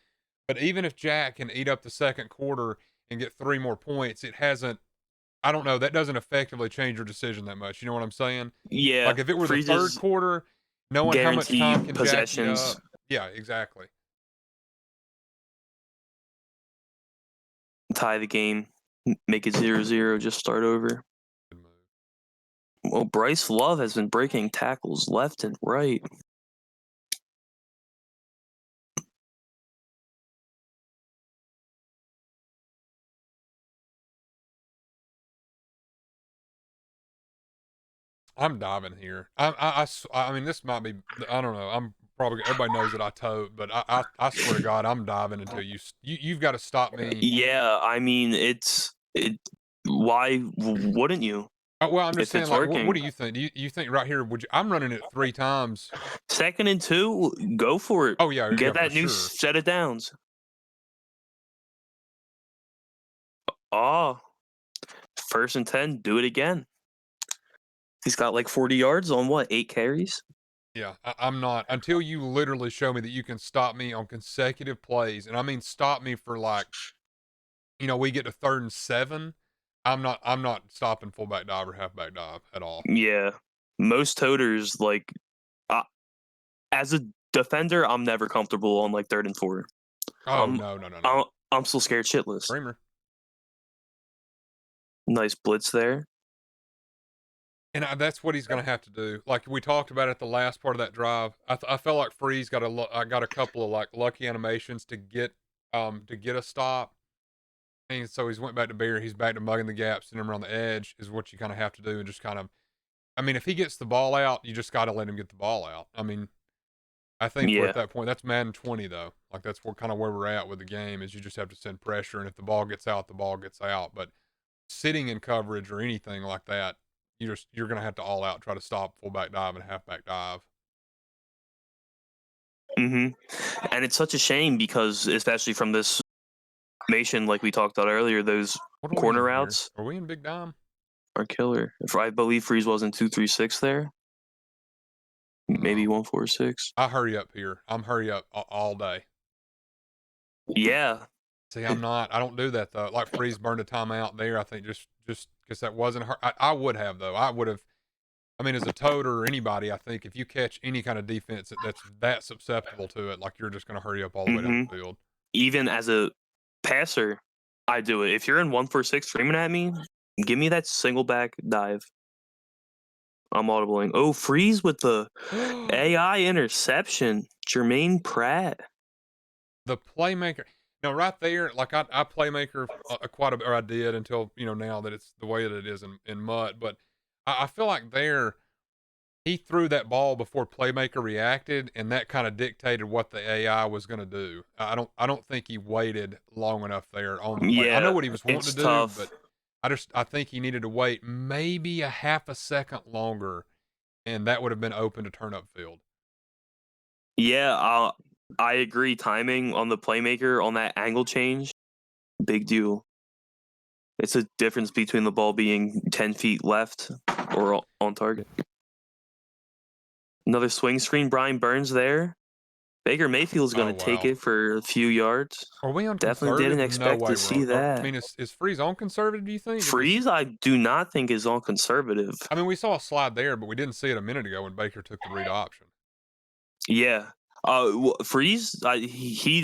But even if Jack can eat up the second quarter and get 3 more points, it hasn't. I don't know. That doesn't effectively change your decision that much. You know what I'm saying? Yeah. Like if it were the third quarter, knowing how much time can possessions. Jack you up. Yeah, exactly. Tie the game, make it 0-0, just start over. Good move. Well, Bryce Love has been breaking tackles left and right. I'm diving here. This might be. I don't know. I'm probably. Everybody knows that I tote, but I swear to God, I'm diving until you've got to stop me. Yeah, why wouldn't you? Well, I'm just saying. Like, what do you think? Do you think right here? I'm running it 3 times. 2nd and 2, go for it. Oh yeah, get that new set of downs. Oh, 1st and 10, do it again. He's got like 40 yards on 8 carries? Yeah, I'm not until you literally show me that you can stop me on consecutive plays, and I mean stop me for like, we get to 3rd and 7. I'm not stopping fullback dive or halfback dive at all. Yeah, most toters as a defender, I'm never comfortable on like 3rd and 4. Oh no. I'm still scared shitless. Screamer. Nice blitz there. And that's what he's going to have to do. Like we talked about at the last part of that drive, I felt like Freeze got a couple of like lucky animations to get a stop. And so he's went back to Bear. He's back to mugging the gaps and him around the edge is what you kind of have to do. And just kind of, I mean, if he gets the ball out, you just got to let him get the ball out. I mean, I think we're Yeah. at that point. That's Madden 20 though. Like that's kind of where we're at with the game is you just have to send pressure. And if the ball gets out, the ball gets out. But sitting in coverage or anything like that, you're going to have to all out try to stop fullback dive and halfback dive. And it's such a shame because, especially from this formation, like we talked about earlier, those What are we corner in here? routes Are we in Big Dime? are killer. If I believe Freeze was in 2-3-6 there, maybe 1-4-6. I hurry up here. I'm hurry up all day. Yeah, See, I'm not. I don't do that though. Like Freeze burned a timeout there. I think just because that wasn't her. I would have though. I would have. I mean, as a toter or anybody, I think if you catch any kind of defense that's that susceptible to it, like you're just going to hurry up all the way down the field. even as a passer, I do it. If you're in 1-4-6 screaming at me, give me that single back dive. I'm audibling. Oh, Freeze with the AI interception. Jermaine Pratt. The playmaker. Now, right there, like I playmaker quite a bit, or I did until now that it's the way that it is in mud. But I feel like there, he threw that ball before playmaker reacted, and that kind of dictated what the AI was going to do. I don't think he waited long enough there on the play. I know what he was wanting to do, tough. but I think he needed to wait maybe a half a second longer, and that would have been open to turn up field. Yeah, I agree. Timing on the playmaker on that angle change, big deal. It's a difference between the ball being 10 feet left or on target. Another swing screen, Brian Burns there. Baker Mayfield's going to take it for a few yards. Are we on Definitely conservative? didn't expect No way to see that. I mean, is Freeze on conservative, do you think? Freeze, I do not think is on conservative. I mean, we saw a slide there, but we didn't see it a minute ago when Baker took the read option. Yeah. Freeze, he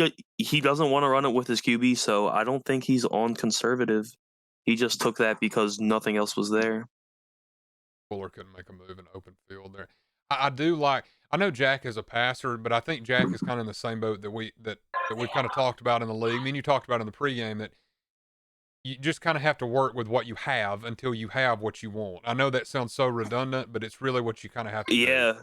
doesn't want to run it with his QB, so I don't think he's on conservative. He just took that because nothing else was there. Fuller couldn't make a move in open field there. I do like. I know Jack is a passer, but I think Jack is kind of in the same boat that we've kind of talked about in the league. I mean, you talked about in the pregame that you just kind of have to work with what you have until you have what you want. I know that sounds so redundant, but it's really what you kind of have to do.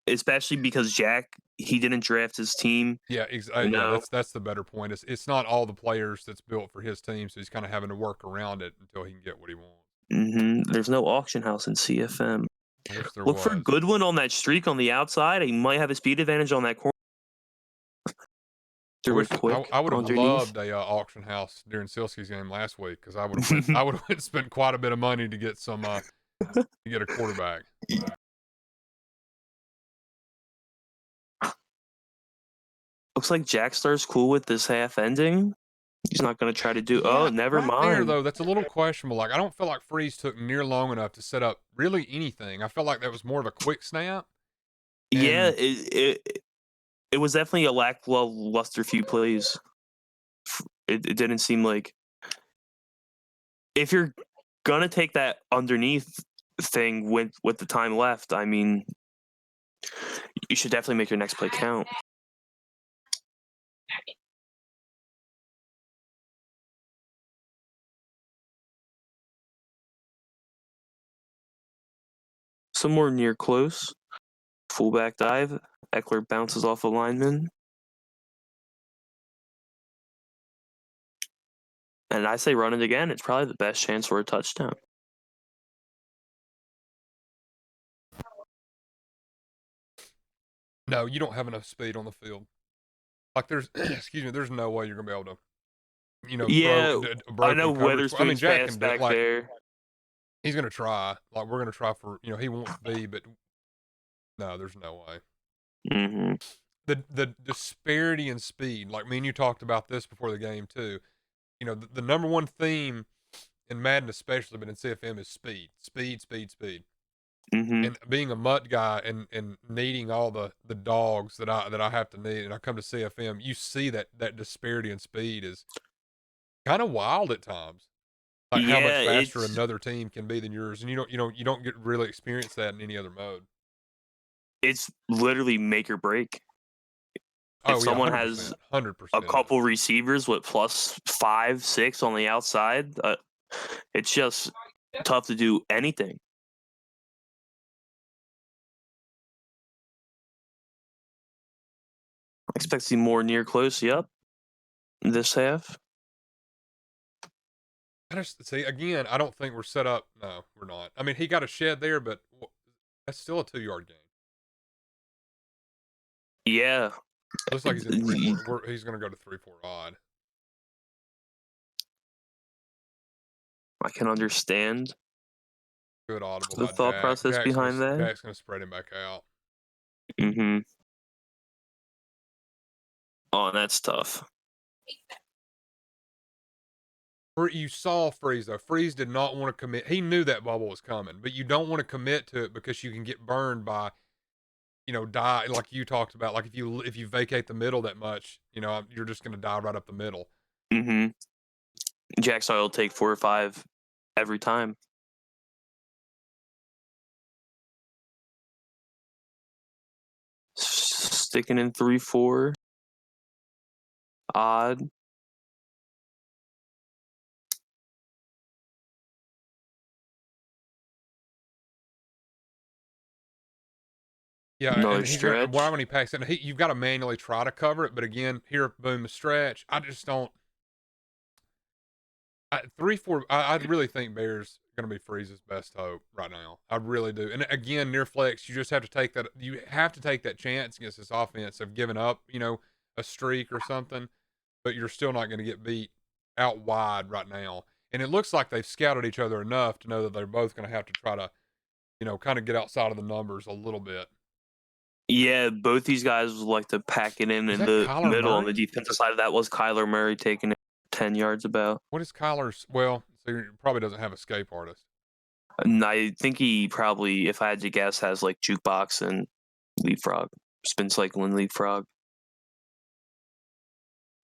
Especially because Jack, he didn't draft his team. Yeah, yeah, that's the better point. It's not all the players that's built for his team, so he's kind of having to work around it until he can get what he wants. There's no auction house in CFM. I wish there Look was. for Goodwin on that streak on the outside. He might have a speed advantage on that corner. I would have loved a auction house during Silsky's game last week because I would have spent quite a bit of money to get some to get a quarterback. Looks like JckStarr's cool with this half ending. He's not going to try to do. Oh, never mind. There though, that's a little questionable. Like I don't feel like Freeze took near long enough to set up really anything. I felt like that was more of a quick snap. Yeah, it was definitely a lackluster few plays. It didn't seem like if you're gonna take that underneath thing with the time left. I mean, you should definitely make your next play count. Some more near close. Fullback dive. Eckler bounces off a lineman. And I say run it again. It's probably the best chance for a touchdown. No, you don't have enough speed on the field. Like there's, there's no way you're gonna be able to, throw I know Witherspoon's Jack pass back there. He's gonna try. Like we're gonna try for, he wants to be, but no, there's no way. The disparity in speed, like me and you talked about this before the game too. The number one theme in Madden especially, but in CFM is speed. And being a MUT guy and needing all the dogs that I have to need, and I come to CFM, you see that disparity in speed is kind of wild at times. Like how much Yeah, faster it's another team can be than yours, and you don't get really experience that in any other mode. it's literally make or break. If Oh yeah, someone has 100%, a 100%. couple receivers with plus 5, 6 on the outside, it's just tough to do anything. I expect to see more near close. Yep, this half. I just see again. I don't think we're set up. No, we're not. I mean, he got a shed there, but that's still a 2-yard gain. Yeah, Looks like he's in 3-4. He's going to go to 3-4 odd. I can understand Good audible the by thought Jack. process behind that. Jack's going to spread him back out. Mm-hmm. Oh, that's tough. You saw Freeze though. Freeze did not want to commit. He knew that bubble was coming, but you don't want to commit to it because you can get burned by, die like you talked about. Like if you vacate the middle that much, you're just going to die right up the middle. Mm-hmm. JckStarr will take 4 or 5 every time. Sticking in 3-4. Odd. Yeah, Another and he's gonna. stretch. Why when he packs it, you've got to manually try to cover it. But again, here, boom, the stretch. I just don't. 3-4. I really think Bears going to be Freeze's best hope right now. I really do. And again, near flex, you just have to take that. You have to take that chance against this offense of giving up, a streak or something. But you're still not going to get beat out wide right now. And it looks like they've scouted each other enough to know that they're both going to have to try to, kind of get outside of the numbers a little bit. Yeah, both these guys would like to pack it in the Kyler middle. On Murray? the defensive side of that was Kyler Murray taking it 10 yards about. What is Kyler's? Well, so he probably doesn't have escape artist. And I think he probably, if I had to guess, has like jukebox and leapfrog, spin cycle and leapfrog.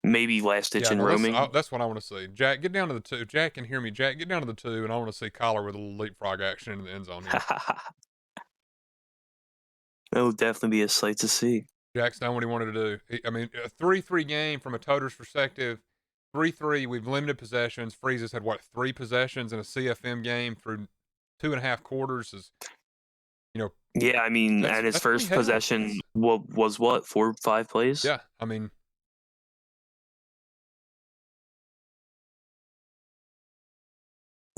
Maybe last ditch and roaming. That's what I want to see. Jack, get down to the 2. Jack can hear me. Jack, get down to the 2, and I want to see Kyler with a little leapfrog action into the end zone here. That would definitely be a sight to see. Jack's done what he wanted to do. I mean, a 3-3 game from a toter's perspective. 3-3, we've limited possessions. Freeze had, 3 possessions in a CFM game through 2.5 quarters is, Yeah, I mean, and his first possession was what, 4 or 5 plays? Yeah, I mean.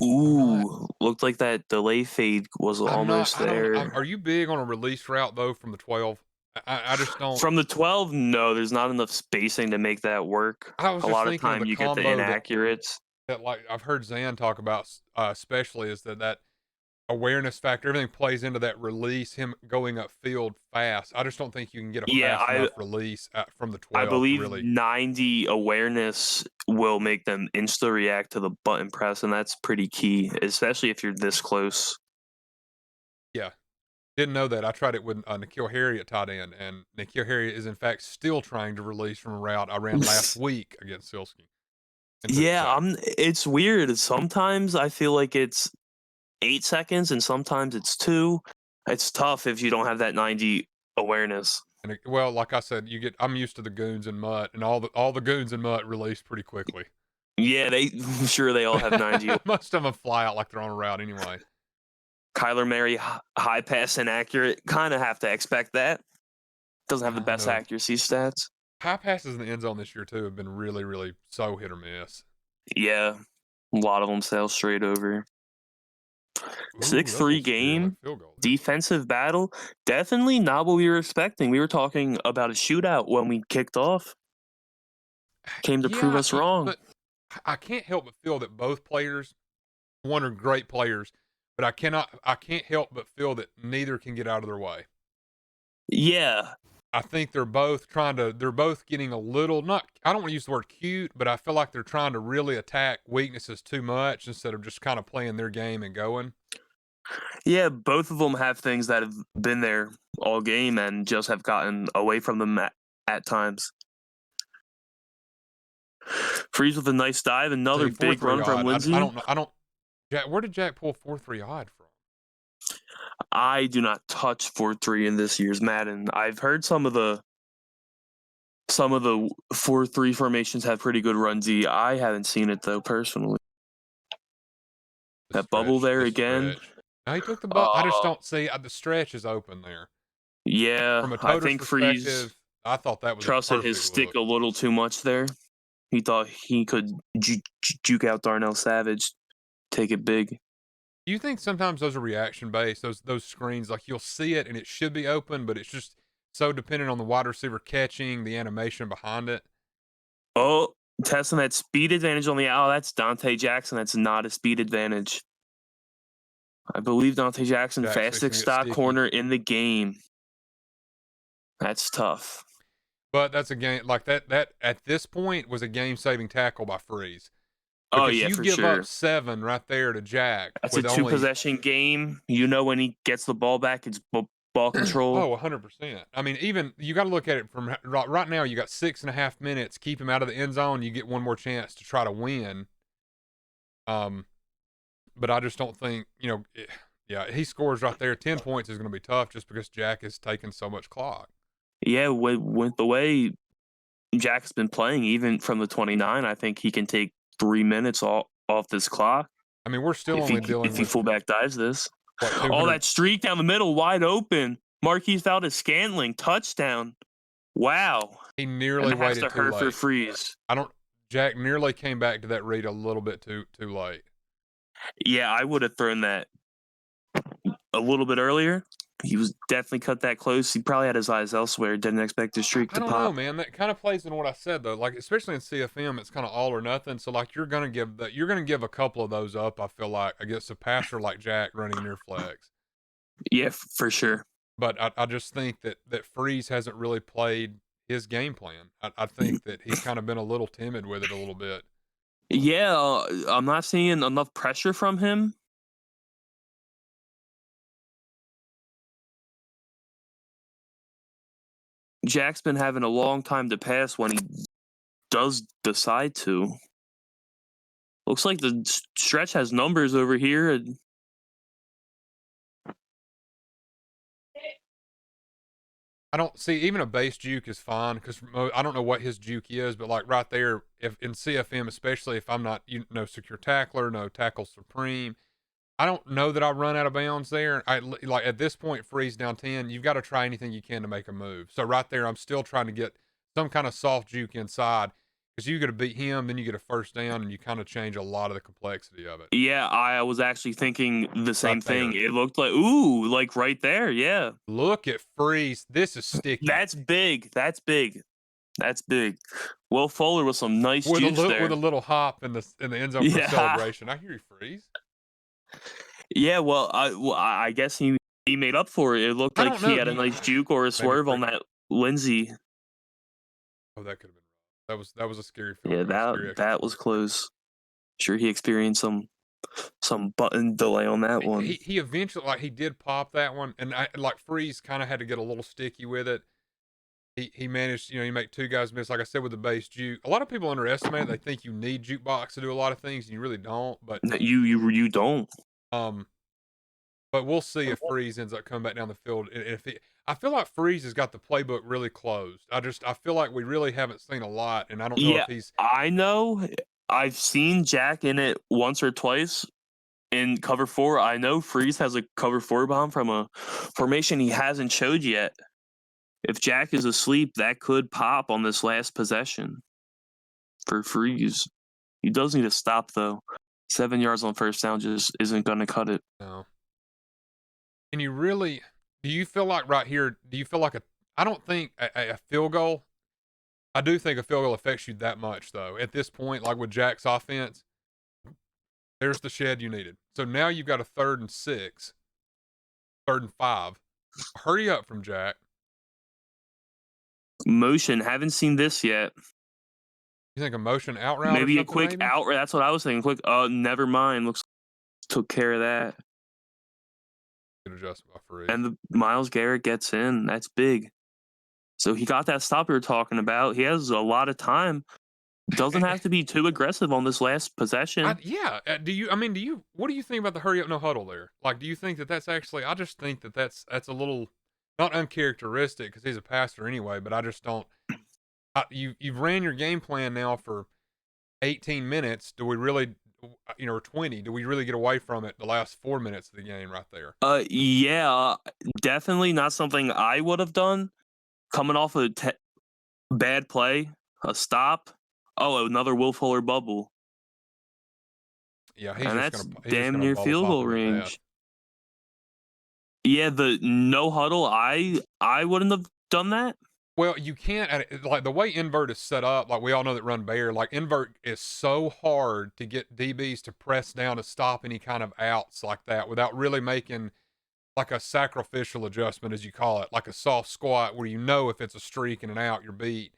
Ooh, looked like that delay fade was almost there. Are you big on a release route, though, from the 12? I just don't. From the 12, no, there's not enough spacing to make that work. I was a just lot of thinking of time the you get the combo inaccurates. That like I've heard Zan talk about, especially is that awareness factor. Everything plays into that release, him going upfield fast. I just don't think you can get a fast enough release from the 12. I believe really. 90 awareness will make them insta react to the button press, and that's pretty key, especially if you're this close. Yeah. Didn't know that. I tried it with N'Keal Harry at tight end, and N'Keal Harry is in fact still trying to release from a route I ran last week against Silsky. Yeah, it's weird. Sometimes I feel like it's 8 seconds, and sometimes it's 2. It's tough if you don't have that 90 awareness. And well, like I said, I'm used to the goons and mutt, and all the goons and mutt release pretty quickly. Yeah, I'm sure they all have 90. Most of them fly out like they're on a route anyway. Kyler Murray, high pass inaccurate. Kind of have to expect that. Doesn't have the best accuracy stats. High passes in the end zone this year too have been really, really so hit or miss. Yeah, a lot of them sail straight over. 6-3 game, defensive battle. Definitely not what we were expecting. We were talking about a shootout when we kicked off. Came to prove us wrong. But I can't help but feel that both players, one are great players, but I can't help but feel that neither can get out of their way. Yeah. I think they're both getting a little, I don't want to use the word cute, but I feel like they're trying to really attack weaknesses too much instead of just kind of playing their game and going. Yeah, both of them have things that have been there all game and just have gotten away from them at times. Freeze with a nice dive, another big run from Lindsay. I don't Jack, where did Jack pull 4-3 odd from? I do not touch 4-3 in this year's Madden. I've heard some of the 4-3 formations have pretty good run D. I haven't seen it though personally. That bubble there again. Now he took the bubble. I just don't see the stretch is open there. Yeah, From a I total think Freeze perspective, I thought that was trusted a his perfect stick look. a little too much there. He thought he could juke out Darnell Savage, take it big. Do you think sometimes those are reaction based? Those screens, like you'll see it and it should be open, but it's just so dependent on the wide receiver catching the animation behind it. Oh, testing that speed advantage on the that's Dante Jackson. That's not a speed advantage. I believe Dante Jackson, fastest stock corner in the game. That's tough. But that's a game like that at this point was a game saving tackle by Freeze. Because you for give sure. up 7 right there to Jack. That's a 2-possession game. You know, when he gets the ball back, it's ball control. Oh, 100%. I mean, even you got to look at it from right now. You got 6.5 minutes. Keep him out of the end zone. You get one more chance to try to win. But I just don't think yeah, he scores right there. 10 points is going to be tough just because Jack is taking so much clock. Yeah, with the way Jack's been playing, even from the 29, I think he can take 3 minutes off this clock. I mean, we're still only dealing with. If he fullback dives this. What, all that streak down the middle, wide open. Marquise Valdez-Scantling, touchdown. Wow. He nearly waited too late. For Freeze. Jack nearly came back to that read a little bit too late. Yeah, I would have thrown that a little bit earlier. He was definitely cut that close. He probably had his eyes elsewhere. Didn't expect the streak to pop. I don't know, man. That kind of plays in what I said though. Like especially in CFM, it's kind of all or nothing. So like you're gonna give a couple of those up. I feel like against a passer like Jack running near flex. Yeah, for sure. But I just think that Freeze hasn't really played his game plan. I think that he's kind of been a little timid with it a little bit. Yeah, I'm not seeing enough pressure from him. Jack's been having a long time to pass when he does decide to. Looks like the stretch has numbers over here. I don't see even a base juke is fine because I don't know what his juke is, but like right there, if in CFM, especially if I'm not no secure tackler, no tackle supreme, I don't know that I run out of bounds there. I like at this point, Freeze down 10. You've got to try anything you can to make a move. So right there, I'm still trying to get some kind of soft juke inside because you got to beat him, then you get a first down, and you kind of change a lot of the complexity of it. Yeah, I was actually thinking the same thing. It looked like right there. Yeah. Look at Freeze. This is sticky. That's big. That's big. Will Fuller with some nice juice there. With a little hop in the end zone for celebration. I hear you, Freeze. Yeah, well, I guess he made up for it. It looked like he had a nice juke or a swerve on that Lindsey. Oh, that could have been wrong. That was a scary film. Yeah, that was close. Sure, he experienced some button delay on that one. He eventually he did pop that one, and Freeze kind of had to get a little sticky with it. He managed, you make 2 guys miss. Like I said with the base juke, a lot of people underestimate it. They think you need jukebox to do a lot of things, and you really don't. But you don't. But we'll see if Freeze ends up coming back down the field. I feel like Freeze has got the playbook really closed. I feel like we really haven't seen a lot, and I don't know if he's. I know. I've seen Jack in it once or twice in cover 4. I know Freeze has a cover 4 bomb from a formation he hasn't showed yet. If Jack is asleep, that could pop on this last possession for Freeze. He does need to stop though. 7 yards on first down just isn't going to cut it. No. And do you feel like right here, I don't think a field goal, I do think a field goal affects you that much though. At this point, like with Jack's offense, there's the shed you needed. So now you've got a 3rd and 6, 3rd and 5. Hurry up from Jack. Motion, haven't seen this yet. You think a motion out route? Maybe a quick out route. That's what I was thinking. Quick, never mind. Looks took care of that. Good adjustment by Freeze. And the Myles Garrett gets in. That's big. So he got that stop we were talking about. He has a lot of time. Doesn't have to be too aggressive on this last possession. Yeah. What do you think about the hurry up, no huddle there? Like, do you think that that's actually, I just think that that's a little, not uncharacteristic because he's a passer anyway, but I just don't, you've ran your game plan now for 18 minutes. Do we really, or 20, do we really get away from it the last 4 minutes of the game right there? Yeah, definitely not something I would have done. Coming off a bad play, a stop. Oh, another Will Fuller bubble. Yeah, And that's he's just damn gonna near bubble field pop goal him at range. death. Yeah, the no huddle, I wouldn't have done that. Well, you can't, like the way invert is set up, like we all know that run bear, like invert is so hard to get DBs to press down to stop any kind of outs like that without really making like a sacrificial adjustment, as you call it, like a soft squat where you know if it's a streak and an out, you're beat.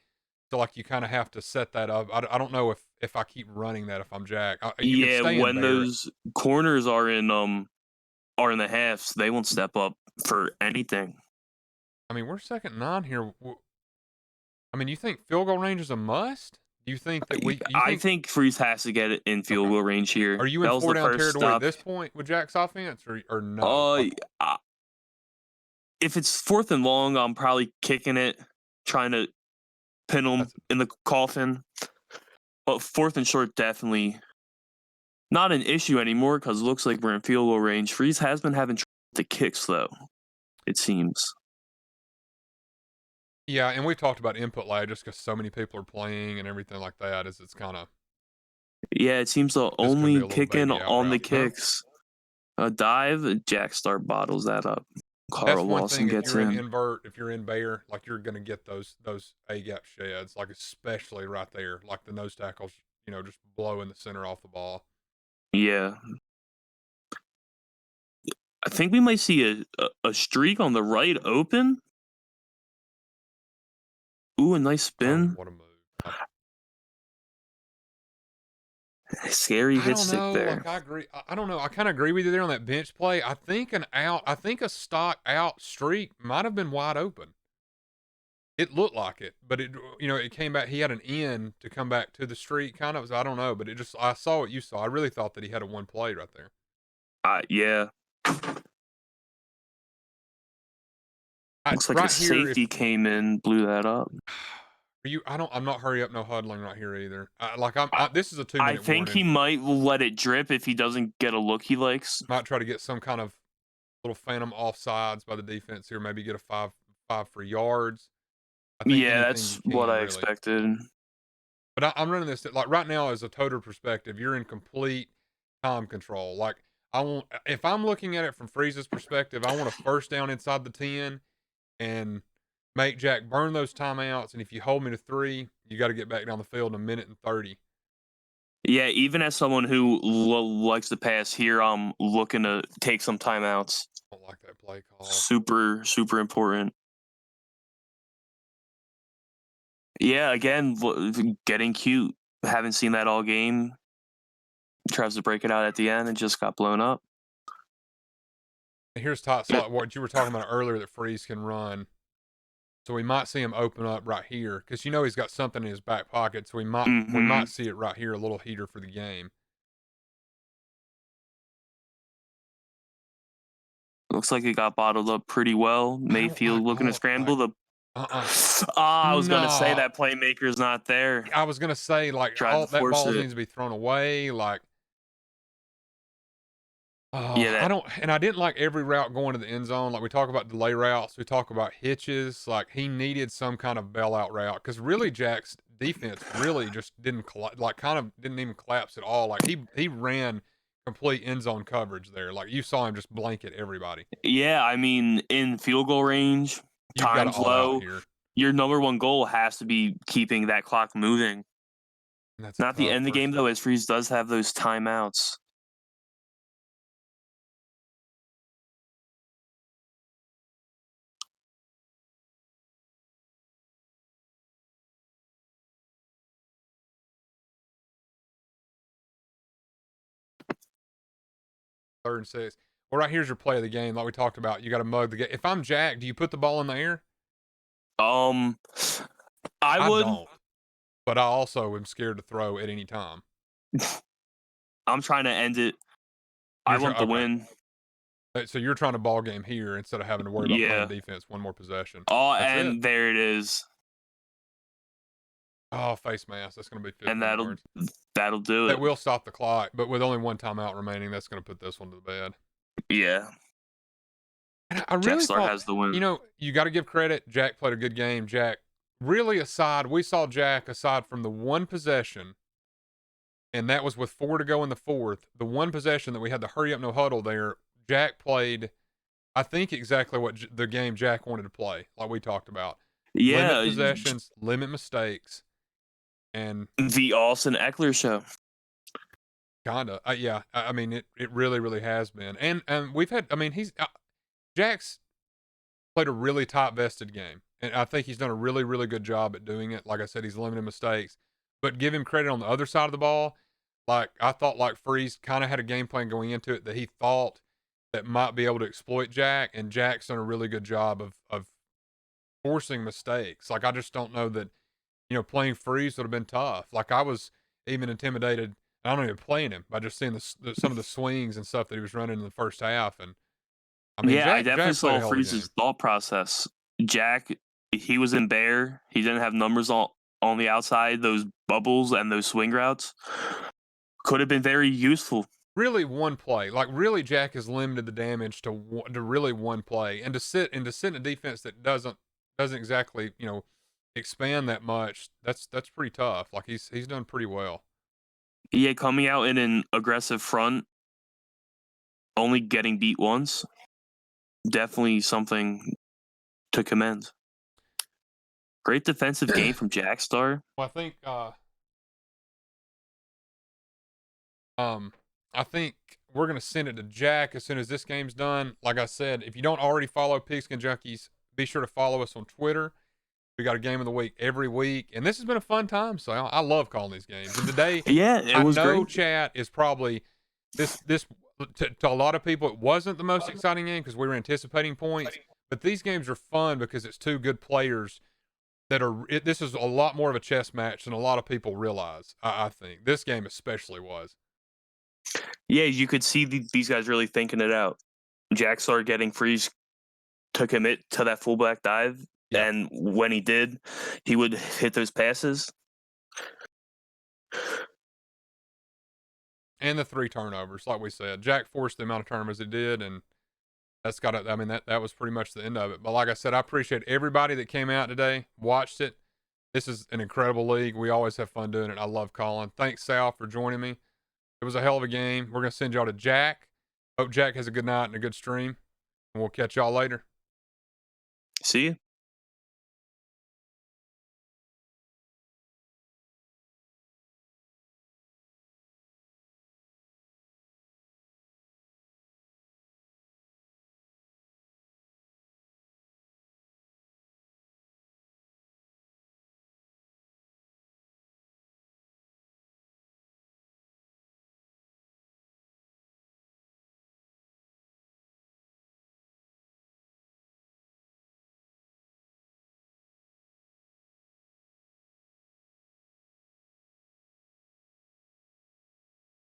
So like you kind of have to set that up. I don't know if I keep running that if I'm Jack. You can Yeah, stay in when bear. those corners are in the halves, they won't step up for anything. I mean, we're 2nd and 9 here. I mean, you think field goal range is a must? Do you think that I think Freeze has to get it in field goal range here. Are you That in was 4 the down first territory stop. at this point with Jack's offense, or no? If it's 4th and long, I'm probably kicking it, trying to pin them in the coffin. But 4th and short, definitely not an issue anymore because it looks like we're in field goal range. Freeze has been having the kicks, though, it seems. Yeah, and we talked about input lag just because so many people are playing and everything like that. It's kind of, Yeah, it seems to be a only little kick in baby out on the route, huh? kicks. A dive, JckStarr bottles that up. That's Carl one Lawson thing. If gets you're in in. invert, if you're in bear, like you're gonna get those A gap sheds, like especially right there, like the nose tackles, just blowing the center off the ball. Yeah. I think we might see a streak on the right open. Ooh, a nice spin. Oh, what a move! Scary I hit don't stick know. there. Like I agree. I don't know. I kind of agree with you there on that bench play. I think a stock out streak might have been wide open. It looked like it, but it came back. He had an in to come back to the streak, kind of. I don't know, but I saw what you saw. I really thought that he had a one play right there. Yeah. Looks like right a safety came in, blew that up. I'm not hurry up, no huddling right here either. This is a 2 minute I think warning. he might let it drip if he doesn't get a look he likes. Might try to get some kind of little phantom offsides by the defense here. Maybe get a five for yards. I think Yeah, that's what I expected. But I'm running this like right now as a total perspective. You're in complete time control. Like if I'm looking at it from Freeze's perspective, I want a first down inside the 10 and make Jack burn those timeouts. And if you hold me to 3, you got to get back down the field in 1:30. Yeah, even as someone who likes to pass here, I'm looking to take some timeouts. I don't like that play call. Super, super important. Yeah, again, getting cute. Haven't seen that all game. Tries to break it out at the end and just got blown up. Here's top slot, what you were talking about earlier that Freeze can run. So we might see him open up right here because he's got something in his back pocket. So we might see it right here, a little heater for the game. Looks like it got bottled up pretty well. Mayfield looking to scramble. I was gonna say that playmaker's not there. I was gonna say like all that ball needs to be thrown away. Like, I didn't like every route going to the end zone. Like we talk about delay routes, we talk about hitches. Like he needed some kind of bailout route because really Jack's defense really just didn't even collapse at all. Like he ran complete end zone coverage there. Like you saw him just blanket everybody. Yeah, I mean in field goal range, time's low. Your number one goal has to be keeping that clock moving. That's not the end of the game though, as Freeze does have those timeouts. Third and 6. Well, right here's your play of the game, like we talked about. You got to mug the game. If I'm Jack, do you put the ball in the air? I would. Don't. but I also am scared to throw at any time. I'm trying to end it. I want the win. So you're trying to ball game here instead of having to worry about playing defense one more possession. Oh, That's and it. there it is. Oh, face mask. That's going to be 15 And yards. that'll do it. That will stop the clock, but with only one timeout remaining, that's going to put this one to the bed. Yeah. And I really JckStarr thought, has the win. you know, you got to give credit. Jack played a good game. Jack, really we saw Jack aside from the one possession, and that was with 4 to go in the fourth. The one possession that we had the hurry up, no huddle there, Jack played, I think, exactly what the game Jack wanted to play, like we talked about. Yeah. Limit possessions, limit mistakes, and the Austin Eckler show. Kinda, yeah. I mean, it really, really has been, and we've had. I mean, Jack's played a really tight vested game, and I think he's done a really, really good job at doing it. Like I said, he's limited mistakes, but give him credit on the other side of the ball. Like I thought, like Freeze kind of had a game plan going into it that he thought that might be able to exploit Jack, and Jack's done a really good job of forcing mistakes. Like I just don't know that, playing Freeze would have been tough. Like I was even intimidated. I don't even playing him by just seeing some of the swings and stuff that he was running in the first half. And I mean, I definitely saw Freeze's thought process. Jack, he was in bear. He didn't have numbers on the outside. Those bubbles and those swing routes could have been very useful. Really, one play. Like really, Jack has limited the damage to really one play, and to sit in a defense that doesn't exactly expand that much. That's pretty tough. Like he's done pretty well. Yeah, coming out in an aggressive front, only getting beat once, definitely something to commend. Great defensive game from JckStarr. Well, I think we're gonna send it to Jack as soon as this game's done. Like I said, if you don't already follow Pigskin Junkies, be sure to follow us on Twitter. We got a game of the week every week, and this has been a fun time. So I love calling these games. And today, it was great. Chat is probably this to a lot of people. It wasn't the most exciting game because we were anticipating points, but these games are fun because it's two good players that are. This is a lot more of a chess match than a lot of people realize. I think this game especially was. Yeah, you could see these guys really thinking it out. JckStarr getting Freeze to commit to that fullback dive. Yeah. And when he did, he would hit those passes. And the 3 turnovers, like we said. Jack forced the amount of turnovers he did, and that's got to, I mean, that was pretty much the end of it. But like I said, I appreciate everybody that came out today, watched it. This is an incredible league. We always have fun doing it. I love calling. Thanks, Sal, for joining me. It was a hell of a game. We're going to send y'all to Jack. Hope Jack has a good night and a good stream. And we'll catch y'all later. See you.